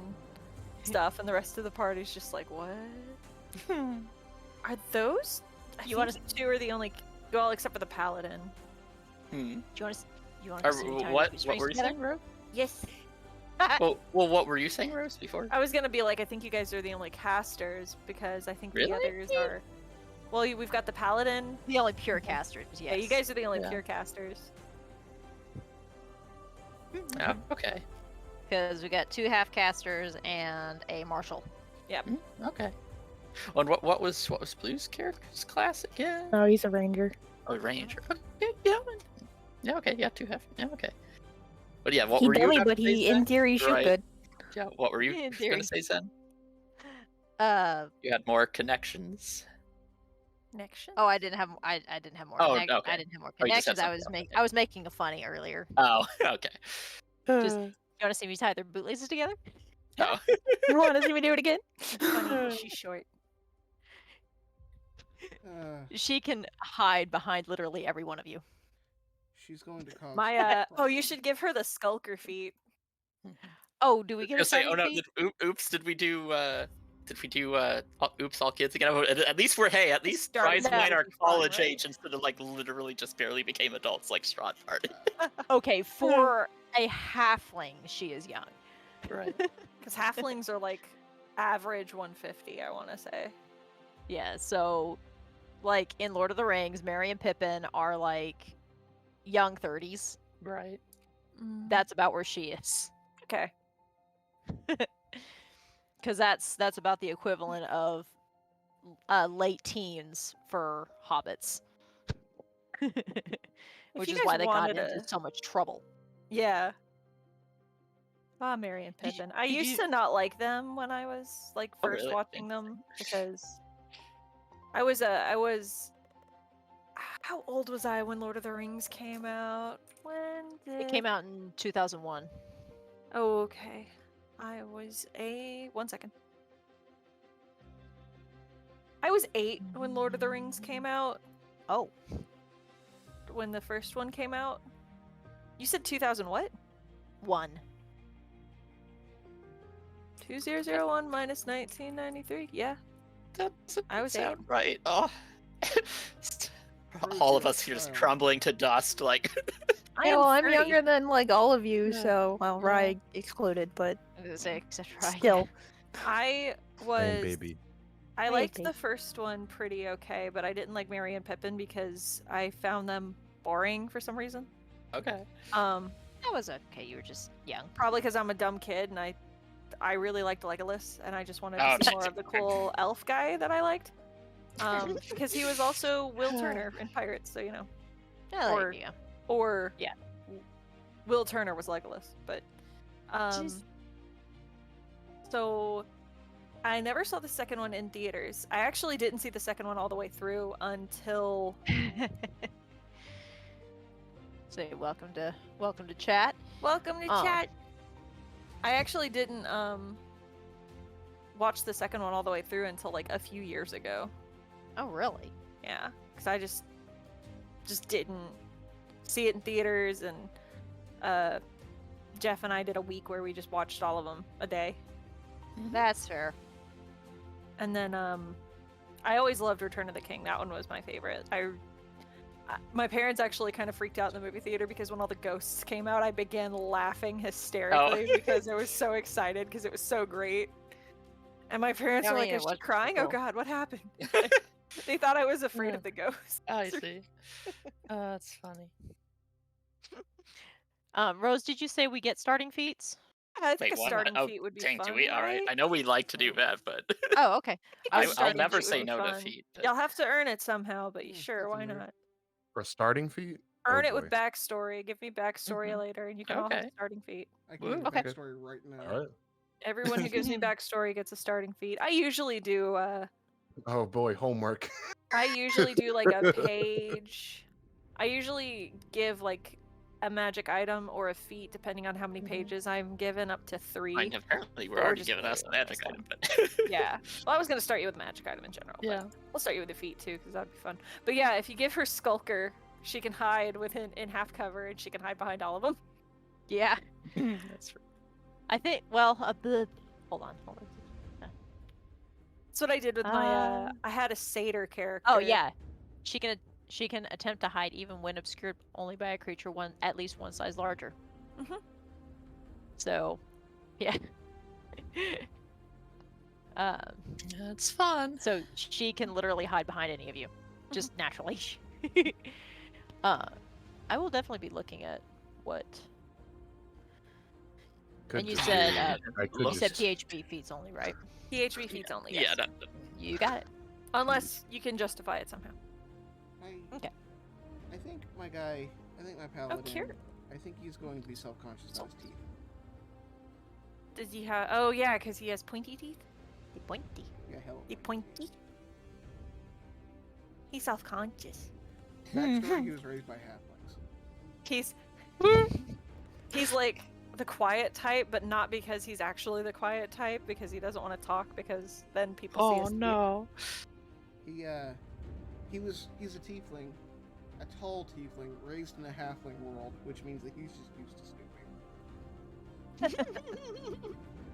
stuff, and the rest of the party's just like, what? Are those? You want wanna- to? Two are the only, well, except for the paladin. Do you want to? You want Or to what were you saying, Rose? Yes. Well, what were you saying, Rose, before? I was gonna be like, I think you guys are the only casters because I think the Really? others are. Well, we've got the paladin. The only pure casters. Yes. Yeah, you guys are the only Yeah. pure casters. Oh, okay. Because we got 2 half casters and a marshal. Okay. And what was Blue's character's class again? Oh, he's a ranger. Oh, ranger. Okay, yeah. Yeah, okay, yeah, 2 half. Yeah, okay. But yeah, what He were you belly, about but to say, he, Zen? in theory, shoot Right. good. Yeah, what were you In going theory. to say, Zen? You had more connections. Connection. Oh, I didn't have more. Oh, I didn't have more okay. Oh, you just had connections. something. I was making a funny earlier. Oh, okay. Just- You want to see me tie their bootlaces together? Oh. You want to see me do it again? Funny, she's short. She can hide behind literally every one of you. She's going to cause. My oh, you should give her the skulker feat. Oh, do we get a Just say, fighting oh no, feat? oops, did we do oops all kids again? At least at least Started Rise and out Mine are to be fun, college right? age instead of like literally just barely became adults like Strahd party. Okay, for a halfling, she is young. Right. Because halflings are like average 150, I want to say. Yeah, so like in Lord of the Rings, Merry and Pippin are like young 30s. Right. That's about where she is. Okay. Because that's about the equivalent of late teens for hobbits. Which you is why guys they got wanted into to- so much trouble. Yeah. Ah, Merry and Pippin. I did used you- to not like them when I was like Oh, first really? watching them because I was how old was I when Lord of the Rings came out? When did It came out in 2001. Oh, okay. I was 1 second. I was 8 when Lord of the Rings came out. Oh, When the first one came out. You said 2000 what? 1. 2001 minus 1993. Yeah. That doesn't I was sound right. Oh. Pretty All sure of us it's here just fine. crumbling to dust like I Yeah, am well, I'm 30. younger than like all of you, Yeah. so well, Yeah. Rye excluded, but I was gonna say, except for I- still. I Same was. baby. I Hey, liked baby. the first one pretty okay, but I didn't like Merry and Pippin because I found them boring for some reason. Okay. That was okay. You were just young. Probably because I'm a dumb kid and I really liked Legolas and I just wanted Oh, to see more of the cool elf guy that I liked. Because he was also Will Turner in Pirates, so you know. Oh, Or- there you go. Or Yeah. Will Turner was Legolas, but Jeez. so I never saw the second one in theaters. I actually didn't see the second one all the way through until Say welcome to chat. welcome to chat. I actually didn't watch the second one all the way through until like a few years ago. Oh, really? Yeah, because I just didn't see it in theaters, and Jeff and I did a week where we just watched all of them a day. That's fair. And then I always loved Return of the King. That one was my favorite. My parents actually kind of freaked out in the movie theater because when all the ghosts came out, I began laughing hysterically because I was so excited because it was so great. And my parents I were mean, like, it "Is she was crying? cool. Oh God, what happened?" They thought I was afraid Yeah. of the ghosts. I see. That's funny. Rose, did you say we get starting feats? I think Wait, a what? starting Oh, feat would be dang, fun. do we? All right. right? I know we like to do that, but Oh, okay. I was A just I'll starting never feat would say be no to fun. feat. but- You'll have to earn it somehow, but sure, that's why weird. not? For a starting feat? Earn Oh, it with boy. backstory. Give me backstory Mhm. later, and you can all have Okay. a starting feat. I can give you Okay. backstory right now. All right. Everyone who gives me backstory gets a starting feat. I usually do. Oh boy, homework. I usually do like a page. I usually give like a magic item or a feat, depending on how many pages I'm given, up to 3. I mean, apparently, we're Or already just giving us a play magic stuff. item, but Yeah. Well, I was gonna start you with a magic item in general. Yeah. But we'll start you with a feat too, because that'd be fun. But yeah, if you give her Skulker, she can hide within in half cover, and she can hide behind all of them. Yeah. that's I think. Well, hold on. That's what I did with my. I had a satyr character. Oh yeah, she can attempt to hide even when obscured only by a creature at least one size larger. Mhm. So, yeah. It's fun. So she can literally hide behind any of you, just naturally. I will definitely be looking at what. Could And you just said, do- I could You Look. said just- PHP feats only, right? PHB feats only. yeah, Yes. You got it. Unless you can justify it somehow. Okay. I think my guy, I think my paladin, cute. I think he's going to be self-conscious about his teeth. Does he have? Oh yeah, because he has pointy teeth. The pointy. Yeah, hell. The pointy. He's self-conscious. Backstory, he was raised by halflings. He's like the quiet type, but not because he's actually the quiet type, because he doesn't want to talk, because then people see Oh his teeth. no. He's a tiefling, a tall tiefling, raised in a halfling world, which means that he's just used to snooping.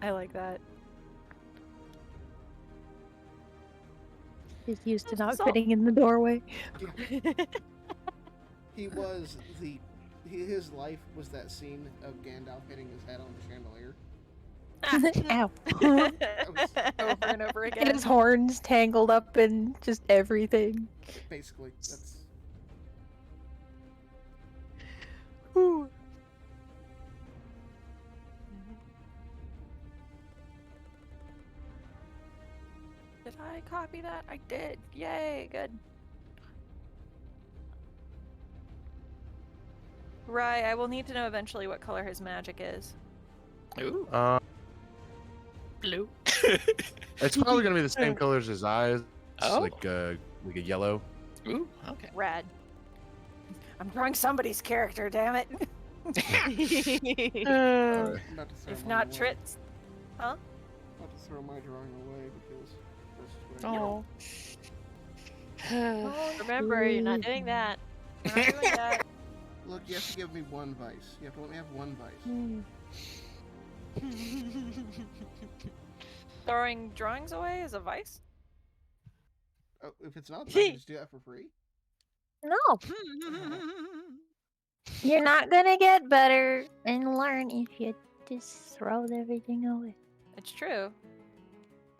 I like that. He's used to not So- fitting in the doorway. He was his life was that scene of Gandalf hitting his head on the chandelier. Ow. Over and over And again. his horns tangled up in just everything. Basically, that's Did I copy that? I did. Yay, good. Right, I will need to know eventually what color his magic is. Ooh, Blue. It's probably gonna be the same colors as eyes. Oh. Like a yellow. ooh, okay. Rad. I'm drawing somebody's character, damn it. Alright. I'm about to throw If mine not away. Trit's. I'm about to throw my drawing away because that's just what I do. Oh. Remember, you're not doing that. We're not doing that. Look, you have to give me one vice. You have to let me have one vice. Throwing drawings away is a vice? Oh, if it's not, then I can just do that for free. No. You're not gonna get better and learn if you just throw everything away. It's true.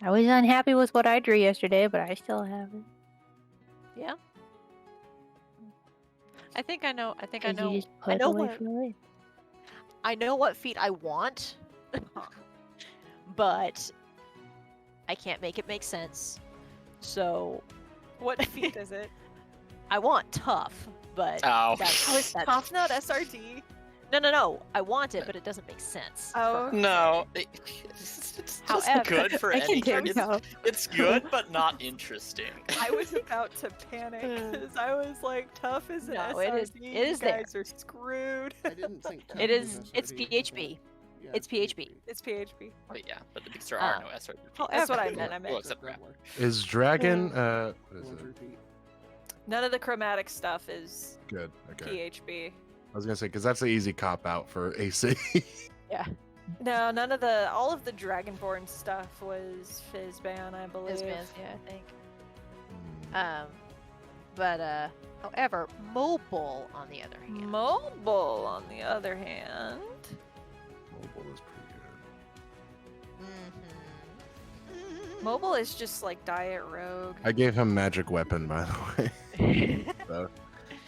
I was unhappy with what I drew yesterday, but I still have it. Yeah. I think I know. I think I 'Cause know. you just I put know away what. for away. I know what feat I want, but I can't make it make sense. So What feat is it? I want tough, but Oh. that's Tough, not SRD. no. I want it, but it doesn't make sense. Oh, for her. No, it's just However, good for I can any take game. tough. It's good, but not interesting. I was about to panic because I was like, tough is an No, SRD. it is you there. guys are screwed. I didn't think tough It was is. It's SRD, PHP. but yeah, It's PHP. It's PHP. But yeah, but because there are Um, no SRD. That's what I Good meant. work. I meant Well, except Good rap. work. Is Dragon what is Won't it? repeat. none of the chromatic stuff is Good. Okay. PHP. I was gonna say because that's the easy cop out for AC. No, none of all of the Dragonborn stuff was Fizzban, I believe. Fizzbans, yeah, I think. But however, mobile on the other hand. Mobile, on the other hand, Mobile is pretty good. mobile is just like diet rogue. I gave him magic weapon, by the way. So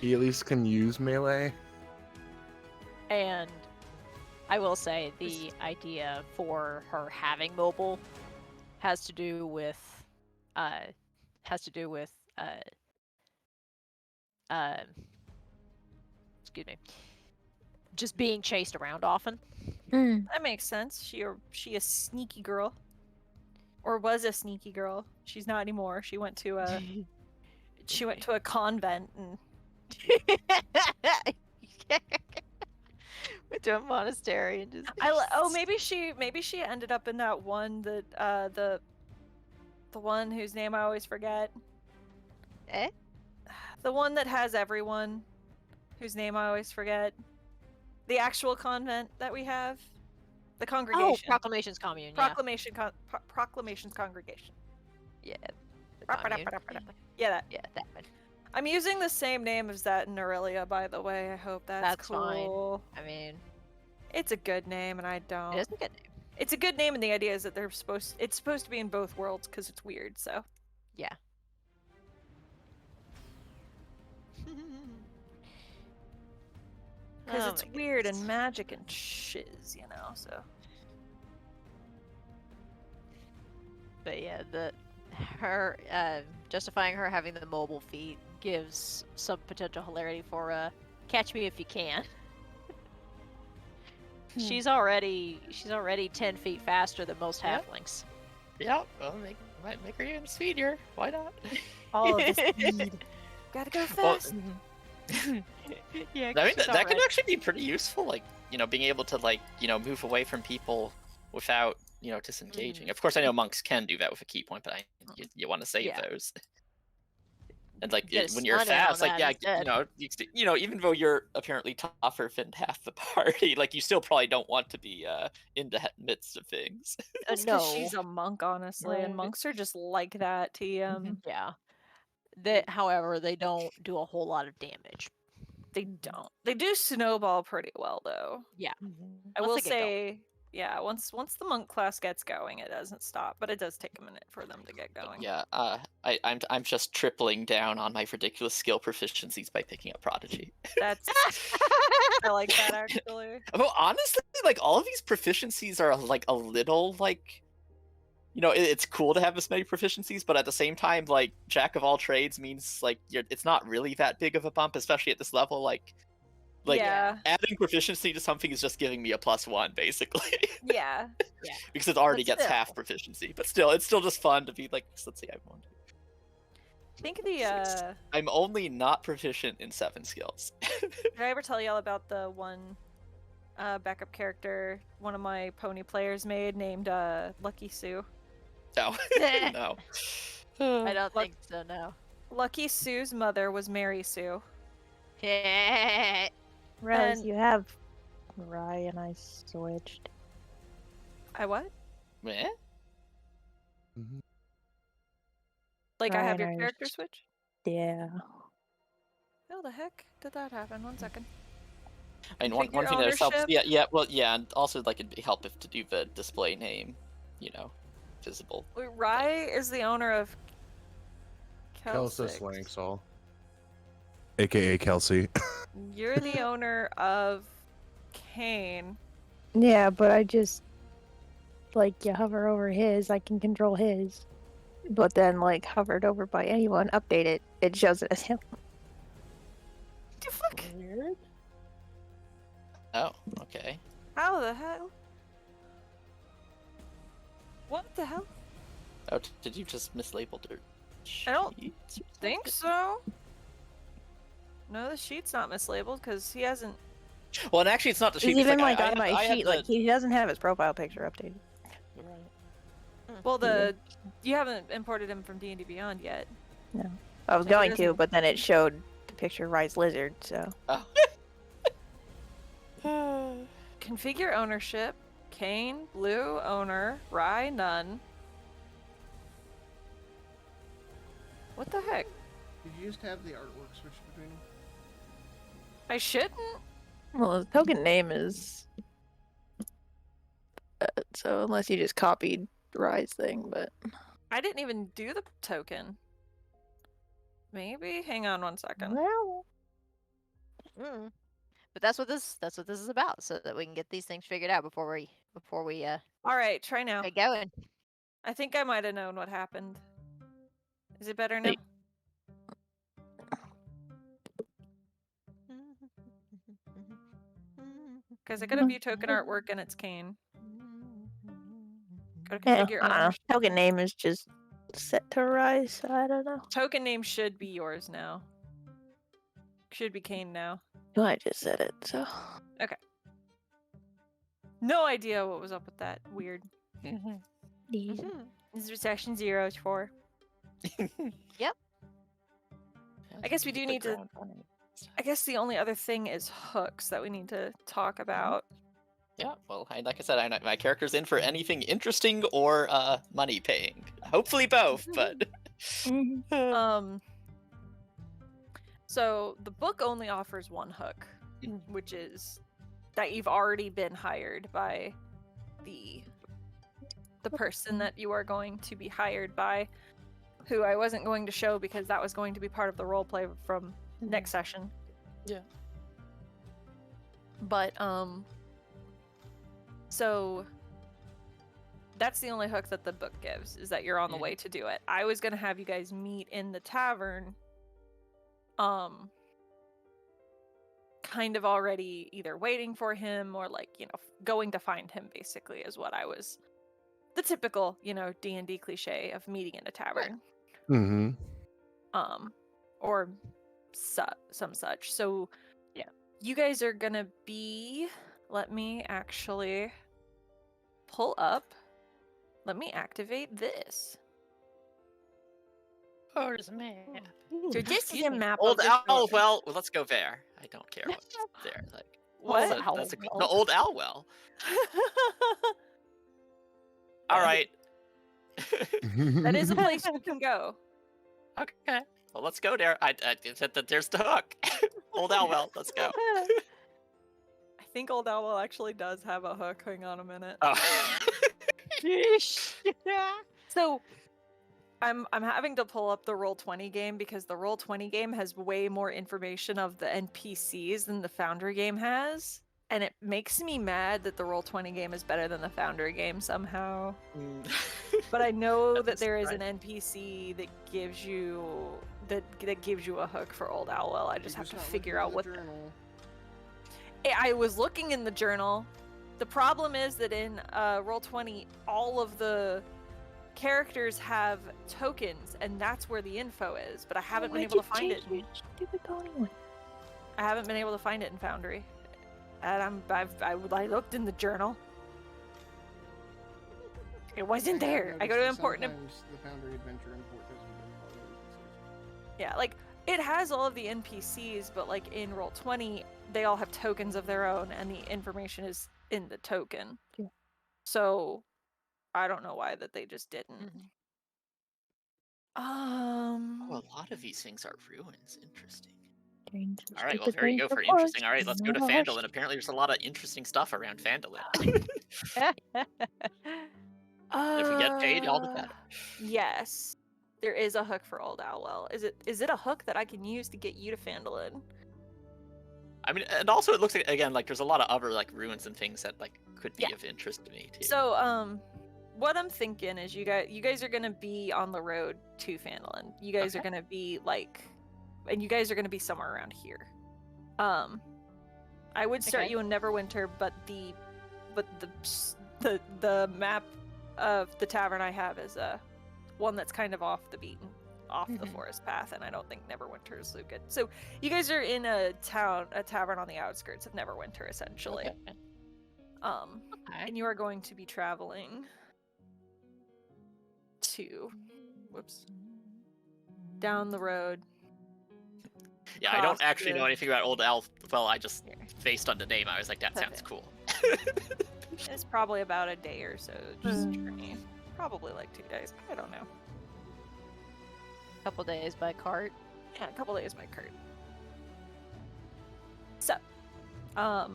he at least can use melee. And I will say the idea for her having mobile has to do with excuse me, just being chased around often. That makes sense. She a sneaky girl, or was a sneaky girl. She's not anymore. She went to a convent and Went to a monastery and just. maybe she ended up in that one that the one whose name I always forget. Eh? The one that has everyone, whose name I always forget. The actual convent that we have, the Oh, congregation. Proclamations Commune. Proclamations congregation. Yeah. The commune. Yeah, that. Yeah, that one. I'm using the same name as that in Aurelia, by the way. I hope that's fine. cool. I mean, It's a good name, and I don't. it is a good name. It's a good name, and the idea is that it's supposed to be in both worlds because it's weird. So Yeah. because Oh it's my weird goodness. and magic and shiz, you know. So But yeah, her justifying her having the mobile feat gives some potential hilarity for Catch Me If You Can. She's already 10 feet faster than most Yep. halflings. Yeah, well, might make her even speedier. Why not? all of the speed. Gotta go Well, fast. Yeah, I mean, she's that could already- actually be pretty useful. Like, being able to move away from people without disengaging. Of course, I know monks can do that with a key point, but you want to save Yeah. those. And like Get a when you're stun in on fast, like that yeah, instead. even though you're apparently tougher than half the party, like you still probably don't want to be in the midst of things. Just No. 'cause she's a monk, honestly, and Right. monks are just like that. Yeah. However, they don't do a whole lot of damage. They don't. They do snowball pretty well, though. Yeah. I Once will they get going. say, yeah, once the monk class gets going, it doesn't stop, but it does take a minute for them to get going. Yeah, I'm just tripling down on my ridiculous skill proficiencies by picking up prodigy. That's I like that actually. Well, honestly, like all of these proficiencies are like a little like, it's cool to have this many proficiencies, but at the same time, like jack of all trades means like it's not really that big of a bump, especially at this level. Like Yeah, adding proficiency to something is just giving me a +1 basically, yeah. because it already But gets half still. proficiency. But still, it's still just fun to be like, let's see, I think the I'm only not proficient in 7 skills. did I ever tell y'all about the one backup character one of my pony players made named Lucky Sue? No, no. I don't think so, no. Lucky Sue's mother was Mary Sue. Rose, And- you have Rye and I switched. I what? Eh? Like I have your Ryan, I character was- switch? Yeah. How the heck did that happen? 1 second. I mean, one Configure thing that helps. ownership? Yeah. Well, yeah, and also like it'd help if to do the display name, visible. Wait, Rye is the owner of Kelsis Kelsix. Langsall, aka Kelsey. You're the owner of Kane. Yeah, but I just like you hover over his, I can control his. But then like hovered over by anyone, update it, it shows it as him. The fuck? Weird. Oh, okay. How the hell? What the hell? Oh, did you just mislabel her? I don't sheets or Think something? so? No, the sheet's not mislabeled because he hasn't. Well, and actually, it's not the sheet. He's It's even like, like I on have- my I have sheet, the- like he doesn't have his profile picture updated. Right. Well, you haven't imported him from D&D Beyond yet. I was Maybe going it to, doesn't- but then it showed the picture of Rise Lizard, so. Oh. Configure ownership. Kane, blue owner. Rye, none. What the heck? Did you just have the artwork switched between them? I shouldn't. Well, the token name is. So unless you just copied Rise thing, but. I didn't even do the token. Maybe. Hang on one second. Well. Mm. But that's what this is about, so that we can get these things figured out before we All right, try now. get going. I think I might have known what happened. Is it better now? Wait. Because I got to view token artwork and it's Kane. Go to Yeah, configure I don't know. ownership. Token name is just set to Rise, so I don't know. Token name should be yours now. Should be Kane now. No, I just said it, so. No idea what was up with that. Weird. Easy. This is section 0 I guess we do need to- I guess the only other thing is hooks that we need to talk about. Yeah, well, like I said, my character's in for anything interesting or money paying. Hopefully both, but So the book only offers one hook, which is that you've already been hired by the person that you are going to be hired by, who I wasn't going to show because that was going to be part of the roleplay from next session. Yeah. But so that's the only hook that the book gives, is that you're on the way to do it. I was gonna have you guys meet in the tavern, kind of already either waiting for him or like, going to find him, basically, is what I was, the typical, D&D cliche of meeting in a tavern. Mm-hmm. Or some such. So yeah, you guys are gonna be, let me actually pull up, let me activate this. Where's the map? So this is a map old of owl. the Well, let's go there. I don't care what's there. Like What? the old owl well. All right. That is a place you can go. Okay. Well, let's go there. I said that there's the hook. Old owl well. Let's go. I think Old Owl actually does have a hook. Hang on a minute. Oh. So I'm having to pull up the Roll20 game because the Roll20 game has way more information of the NPCs than the Foundry game has. And it makes me mad that the Roll20 game is better than the Foundry game somehow. But I know that there is an NPC that gives you that gives you a hook for Old Owlwell. I just have to figure out what. I was looking in the journal. The problem is that in Roll20, all of the characters have tokens, and that's where the info is. But I haven't been able to find it. Stupid pony one. I haven't been able to find it in Foundry. And I looked in the journal. It wasn't there. I go to important. Sometimes the Foundry Adventure import doesn't bring all the NPCs. Yeah, like it has all of the NPCs, but like in Roll20, they all have tokens of their own, and the information is in the token. Yeah. So I don't know why that they just didn't. Oh, a lot of these things are ruins. Interesting. Doing some All right, well, stupid there you things go for before, interesting. All right, let's go to no rush. Phandalin. Apparently, there's a lot of interesting stuff around Phandalin. If we get paid, all the better. Yes. There is a hook for Old Owlwell. Is it a hook that I can use to get you to Phandalin? I mean, and also it looks like, again, like there's a lot of other like ruins and things that like could be Yeah. of interest to me too. So, what I'm thinking is you guys are gonna be on the road to Phandalin. You guys are Okay. gonna be and you guys are gonna be somewhere around here. I would start Okay. you in Neverwinter, but the map of the tavern I have is one that's kind of off the forest path, and I don't think Neverwinter is so good. So you guys are in a tavern on the outskirts of Neverwinter, essentially. Okay. And you are going to be traveling to, down the road. Yeah, I don't across actually know the- anything about Old Elf. Well, I just Here. based on the name, I was like, that sounds Okay. cool. It's probably about a day or so. Just journey. Probably like 2 days. I don't know. Couple days by cart. Yeah, a couple days by cart. So, yeah. Oh.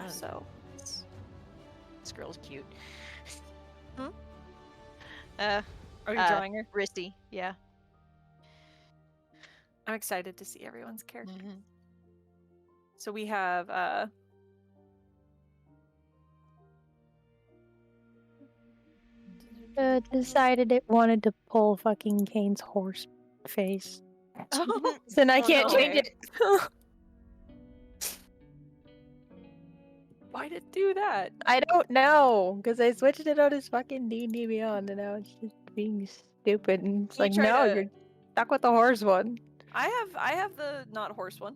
So, This girl's cute. Hmm? Uh, are you Uh, drawing her? Risty, yeah. I'm excited to see everyone's character. So we have Decided it wanted to pull fucking Kane's horse face. Oh, Then I oh, can't no. change it. why did it do that? I don't know, because I switched it on his fucking D&D Beyond, and now it's just being stupid. And it's You like, try no, to- you're stuck with the horse one. I have the not horse one.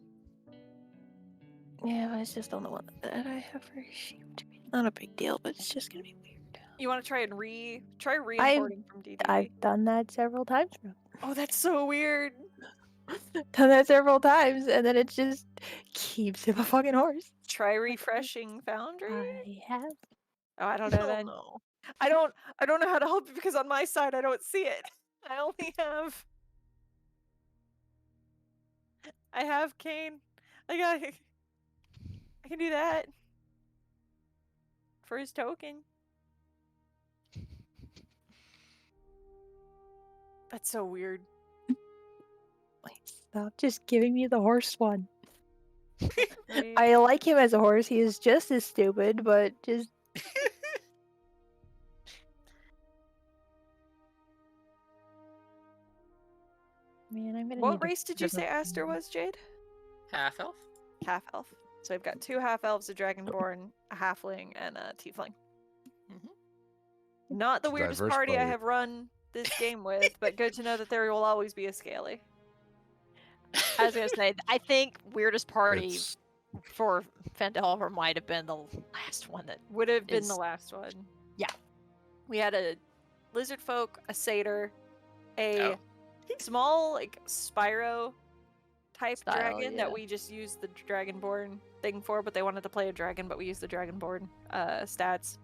Yeah, but it's just on the one that I have for sheep. Not a big deal, but it's just gonna be weird. You want to try and try re-importing from DD? I've done that several times. Oh, that's so weird. Done that several times, and then it just keeps him a fucking horse. Try refreshing Foundry. I have. Oh, I don't know then. no. I don't know how to help you because on my side I don't see it. I only have Kane. I can do that for his token. That's so weird. Like, stop just giving me the horse one. Right? I like him as a horse. He is just as stupid, but just. Man, I'm gonna. What need to race did you say figure Aster was, Jade? Half elf. Half elf. So I've got 2 half elves, a dragonborn, a halfling, and a tiefling. Not the It's a weirdest diverse party I party. have run this game with, but good to know that there will always be a scaly. I was gonna say, I think weirdest party It's for Phandelver might have been the last one that. Would have been the Is- last one. Yeah. We had a lizard folk, a satyr, a Oh. small like Spyro type Style, dragon that yeah. we just used the dragonborn thing for, but they wanted to play a dragon, but we used the dragonborn stats.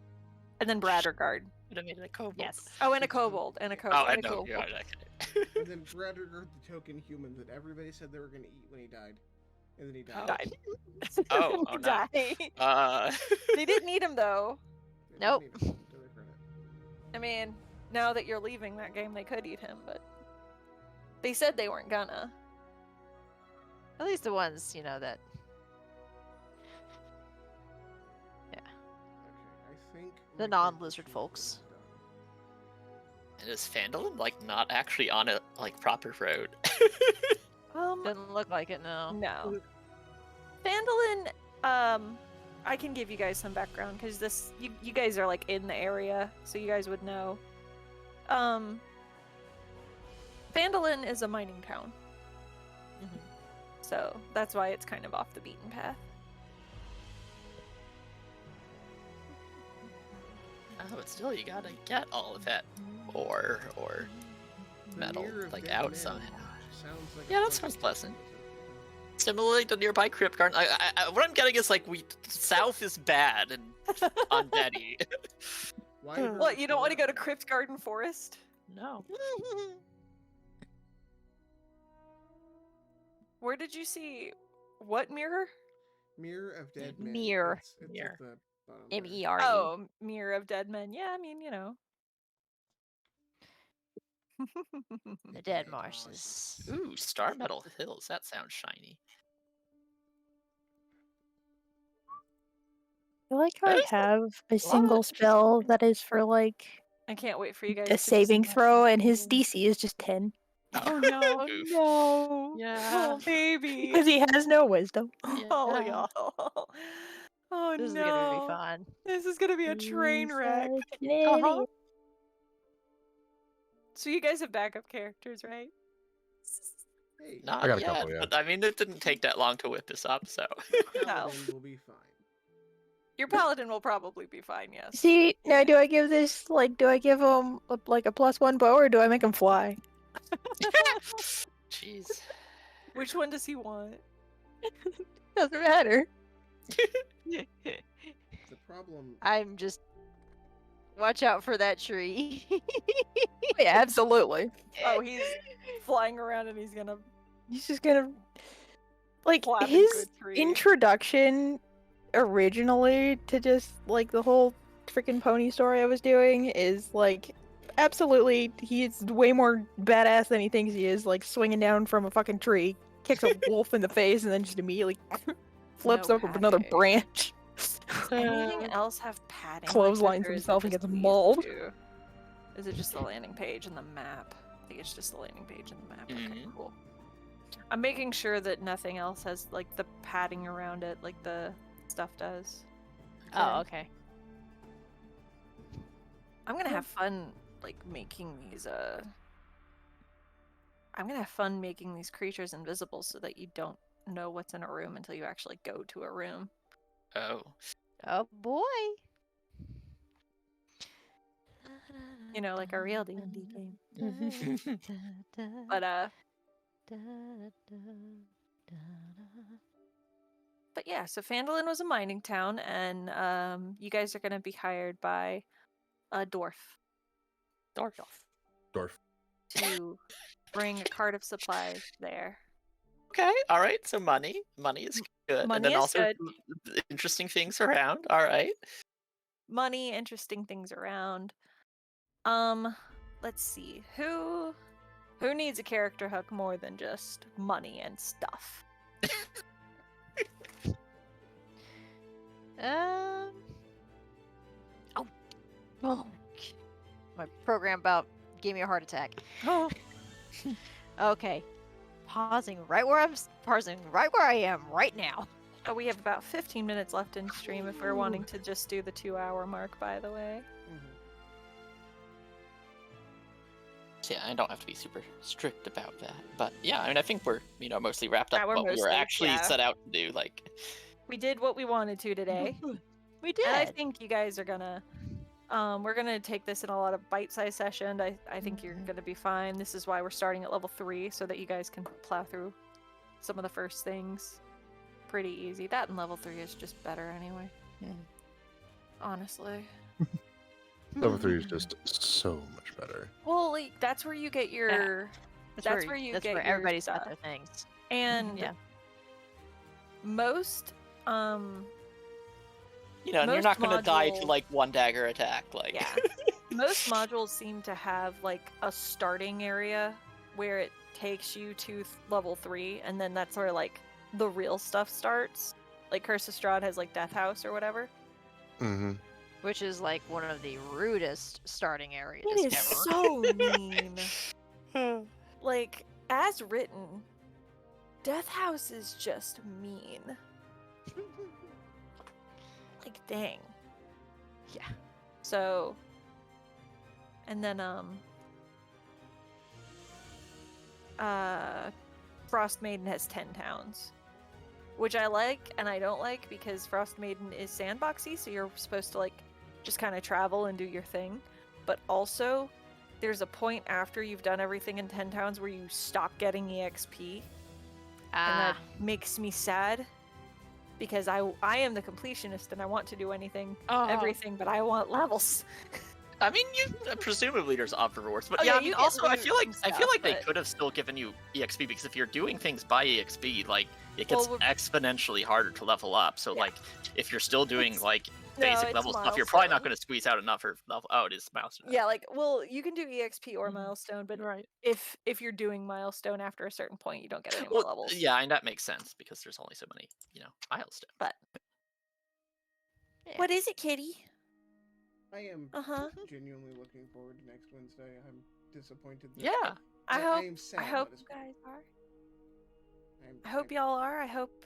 And then Bradderguard. Would have made it a kobold. Yes. Oh, and a kobold. And a kobold. Oh, I and a know. kobold. Yeah, okay. And then Braddergard, the token human that everybody said they were going to eat when he died. And then he died. Died. Oh, He no. died. They didn't need him though. They Nope. didn't need him, to their credit. I mean, now that you're leaving that game, they could eat him, but they said they weren't gonna. At least the ones, that. Okay, I think The my non-lizard character sheet folks. is done. And is Phandalin like not actually on a like proper road? Doesn't look like it, no. No. Phandalin, I can give you guys some background because you guys are like in the area, so you guys would know. Phandalin is a mining town, so that's why it's kind of off the beaten path. But still, you gotta get all of that ore or The metal Mirror of like Dead out Men somehow. Sounds like Yeah, a that sounds pleasant. pleasant. Similarly, the nearby crypt garden. What I'm getting is like south is bad and undeady. Wyvern What, you don't want to go to Forever. Crypt Garden Forest? No. Where did you see what mirror? Mirror of Dead Men. Mirror. It's Mirror. at the bottom there. MERE. Oh, Mirror of Dead Men. Yeah, I mean, you know. The Dead Marshes. Ooh, Star Metal Hills. That sounds shiny. I like how I There's have a lot single of spell that is for like I can't wait for you guys a to just saving snap throw, back and his in. DC is just 10 Oh no. Oof. No. Yeah. Oh baby. because he has no wisdom. Oh Yeah. y'all. Oh This no. is gonna be fun. This is gonna be a train He's wreck. such an idiot. So you guys have backup characters, right? Hey, Not I got a yet, couple, yeah. but I mean, it didn't take that long to whip this up, so. Paladin will be fine. Your paladin will probably be fine, yes. See, now do I give this, like, do I give him like a +1 bow, or do I make him fly? Jeez. Which one does he want? Doesn't matter. The problem. I'm just watch out for that tree. Yeah, absolutely. Oh, he's flying around and he's gonna He's just gonna, like, flap into his a tree. introduction originally to just like the whole freaking pony story I was doing is like absolutely he's way more badass than he thinks he is, like swinging down from a fucking tree, kicks a wolf in the face, and then just immediately flips No over another padding. branch. Anything else have padding? like Clotheslines this, or is it himself and just gets these mauled. two? Is it just the landing page and the map? I think it's just the landing page and the map. Okay, Mhm. cool. I'm making sure that nothing else has like the padding around it, like the stuff does. Oh, okay. I'm gonna have fun like making these I'm gonna have fun making these creatures invisible so that you don't know what's in a room until you actually go to a room. Oh. Oh boy. You know, like a real D&D game. But But yeah, so Phandelver was a mining town, and you guys are gonna be hired by a dwarf Dwarf. to bring a cart of supplies there. Okay, all right. So money is good, and Money then is also good. interesting things around. All right. Money, interesting things around. Let's see. Who needs a character hook more than just money and stuff? Oh. My program about gave me a heart attack. Oh, Okay. Pausing right where I am right now. we have about 15 minutes left in stream if we're wanting to just do the 2-hour mark, by the way. So yeah, I don't have to be super strict about that, but yeah, I mean, I think we're mostly wrapped up Yeah, we're what we were mostly- actually yeah. set out to do. Like, We did what we wanted to today. We did. And I think you guys are gonna we're gonna take this in a lot of bite-sized sessions. I think you're gonna be fine. This is why we're starting at level 3, so that you guys can plow through some of the first things pretty easy. That and level 3 is just better anyway. Honestly. Level 3 is just so much better. Well, like, that's where you get your that's where you that's get where your everybody's got stuff. their things. And Yeah. most and you're Most not going to die to modules- like one dagger attack. Like, yeah. Most modules seem to have like a starting area where it takes you to level 3, and then that's where like the real stuff starts. Like Curse of Strahd has like Death House or whatever. Mm-hmm. Which is like one of the rudest starting areas It is ever. so mean. Like, as written, Death House is just mean. Like, dang. Yeah. So, and then, Frost Maiden has 10 towns. Which I like and I don't like because Frost Maiden is sandboxy, so you're supposed to, like, just kind of travel and do your thing. But also, there's a point after you've done everything in 10 towns where you stop getting EXP. And that makes me sad. Because I am the completionist and I want to do everything, but I want levels. I mean, presumably there's offer rewards, but Oh, yeah, yeah, I mean, you get also I loot feel like and I feel stuff, like they but- could have still given you EXP because if you're doing things by EXP, like it gets Well, exponentially harder to level up. So Yeah. like, if you're still doing It's- like No, basic it's level stuff, you're probably not milestone. going to squeeze out enough for level. Oh, it is milestone. Yeah, okay. like, well, you can do EXP or Mhm. milestone, but Right. if you're doing milestone after a certain point, you don't get any more Well, levels. yeah, and that makes sense because there's only so many, milestones. But Yeah. what is it, Kitty? I am Uh-huh. genuinely looking forward to next Wednesday. I'm disappointed. That Yeah. I hope am sad. I hope but you guys are. I'm- I hope y'all are. I hope.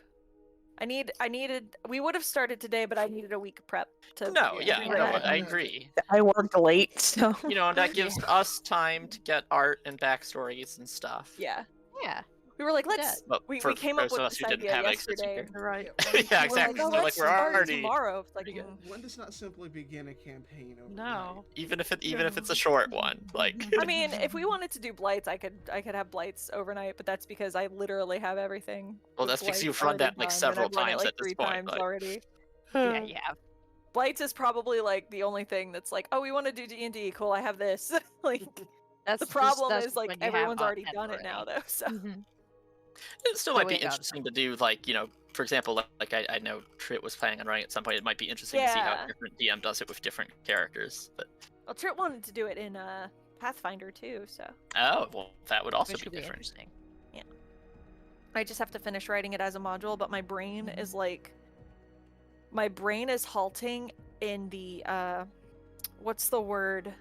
I needed. We would have started today, but I needed a week of prep to. No, Yeah, yeah, I no, know, I know. agree. I worked late, so And that gives us time to get art and backstories and stuff. Yeah. Yeah. We were like, let's. But We for came up those with of us this who didn't idea have existing yesterday. characters. Right. Yeah, Yeah, We were exactly. Like, oh, So, like, let's we're start already- tomorrow. It's like, Yeah. When does not simply begin a campaign overnight? No. Even if it's a short one, like I mean, if we wanted to do blights, I could have blights overnight, but that's because I literally have everything. Well, with that's because blights you've run already that, like, done, and several I've run it, times like, at this 3 point, times like- already. Yeah, yeah. Blights is probably like the only thing that's like, oh, we want to do D&D. Cool, I have this. Like That's the just- problem that's is just like when you have everyone's all already 10 done it now, though. So Mhm. it still So might we be got interesting to do, like, for example, like I know Trit was planning on running at some point. It might be interesting to see how Yeah. a different DM does it with different characters. But well, Trit wanted to do it in Pathfinder too. So oh, well, that would also Which be would be different. interesting. I just have to finish writing it as a module. But my brain Mhm. is like, my brain is halting in the what's the word?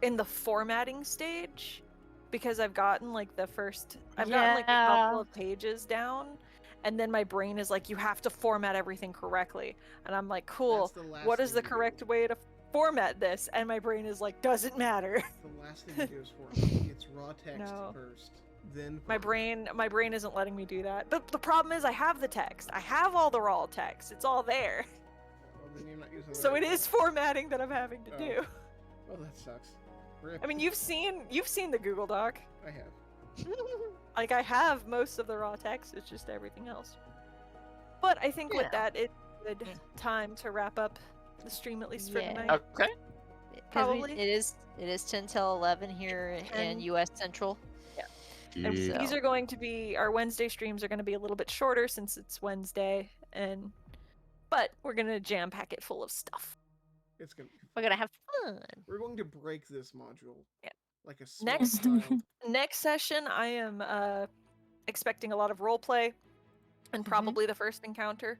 In the formatting stage, because I've gotten like I've gotten like a couple Yeah. of pages down, and then my brain is like, you have to format everything correctly, and I'm like, cool. That's the last What is thing the to correct do. way to format this? And my brain is like, doesn't matter. The last thing to do is format. It's raw text No. first, then My brain isn't letting me do that. But the problem is, I have the text. I have all the raw text. It's all there. Well, then you're not using the So right it is font. formatting that I'm having to Oh. do. Well, that sucks. Rip. I mean, you've seen the Google Doc. I have. Like, I have most of the raw text, it's just everything else. But I think with Yeah. that, it's a good time to wrap up the stream, at least for Yeah. tonight. Okay. Probably. It is 10 till 11 here 10. in US Central. And Yeah. these are going to be, our Wednesday streams are going to be a little bit shorter since it's Wednesday, but we're going to jam pack it full of stuff. It's gonna. We're gonna have fun. We're going to break this module. Yeah. Like a small Next- child. Next session, I am expecting a lot of roleplay and probably the first encounter.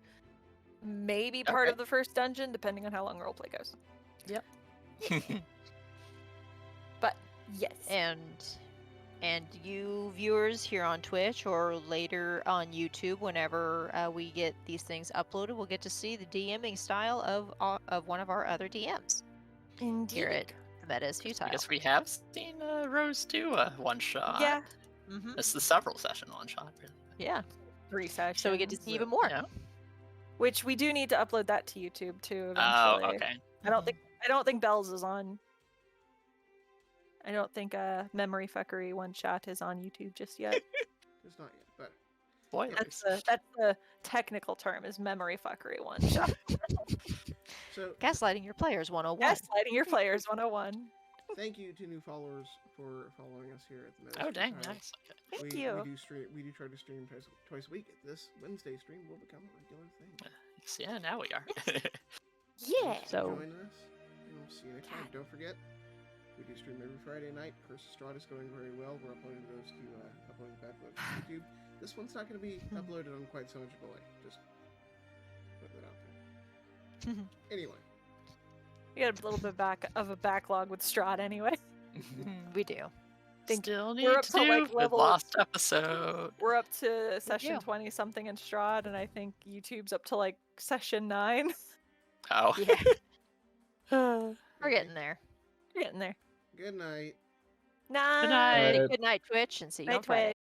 Maybe part Okay. of the first dungeon, depending on how long roleplay goes. But yes. And you viewers here on Twitch or later on YouTube, whenever we get these things uploaded, we'll get to see the DMing style of one of our other DMs here at That is I Futile. guess we have seen Rose do a one shot. Yeah, Mm-hmm. It's the several session one shot, really. Yeah. 3 sessions. So we get to see even more. Yeah. Which we do need to upload that to YouTube too Oh, eventually. okay. I don't think Bells is on. I don't think Memory Fuckery one shot is on YouTube just yet. It's not yet, but Spoilers. That's the technical term, is Memory Fuckery one shot. so Gaslighting your players 101. Gaslighting your players 101. thank you to new followers for following us here at the Meadows. Oh, dang, Futile. nice. Okay. Thank we, you. We do try to stream twice a week. This Wednesday stream will become a regular thing. So, yeah, now we are. Yeah. So Join us, and we'll see you next time. Don't forget, we do stream every Friday night. Curse of Strahd is going very well. We're uploading those to uploading back to YouTube. This one's not going to be uploaded on quite so much of a delay. Just put that out there. Anyway, We got a little bit of a backlog with Strahd anyway. we do. Think Still need we're up to to, do like, the level- lost episode. We're up to session do. 20 something in Strahd, and I think YouTube's up to like session 9. Oh. Yeah. We're We're getting there. getting there. good night. Night. night. Good night, Twitch, and see you on Night, Friday. Twitch.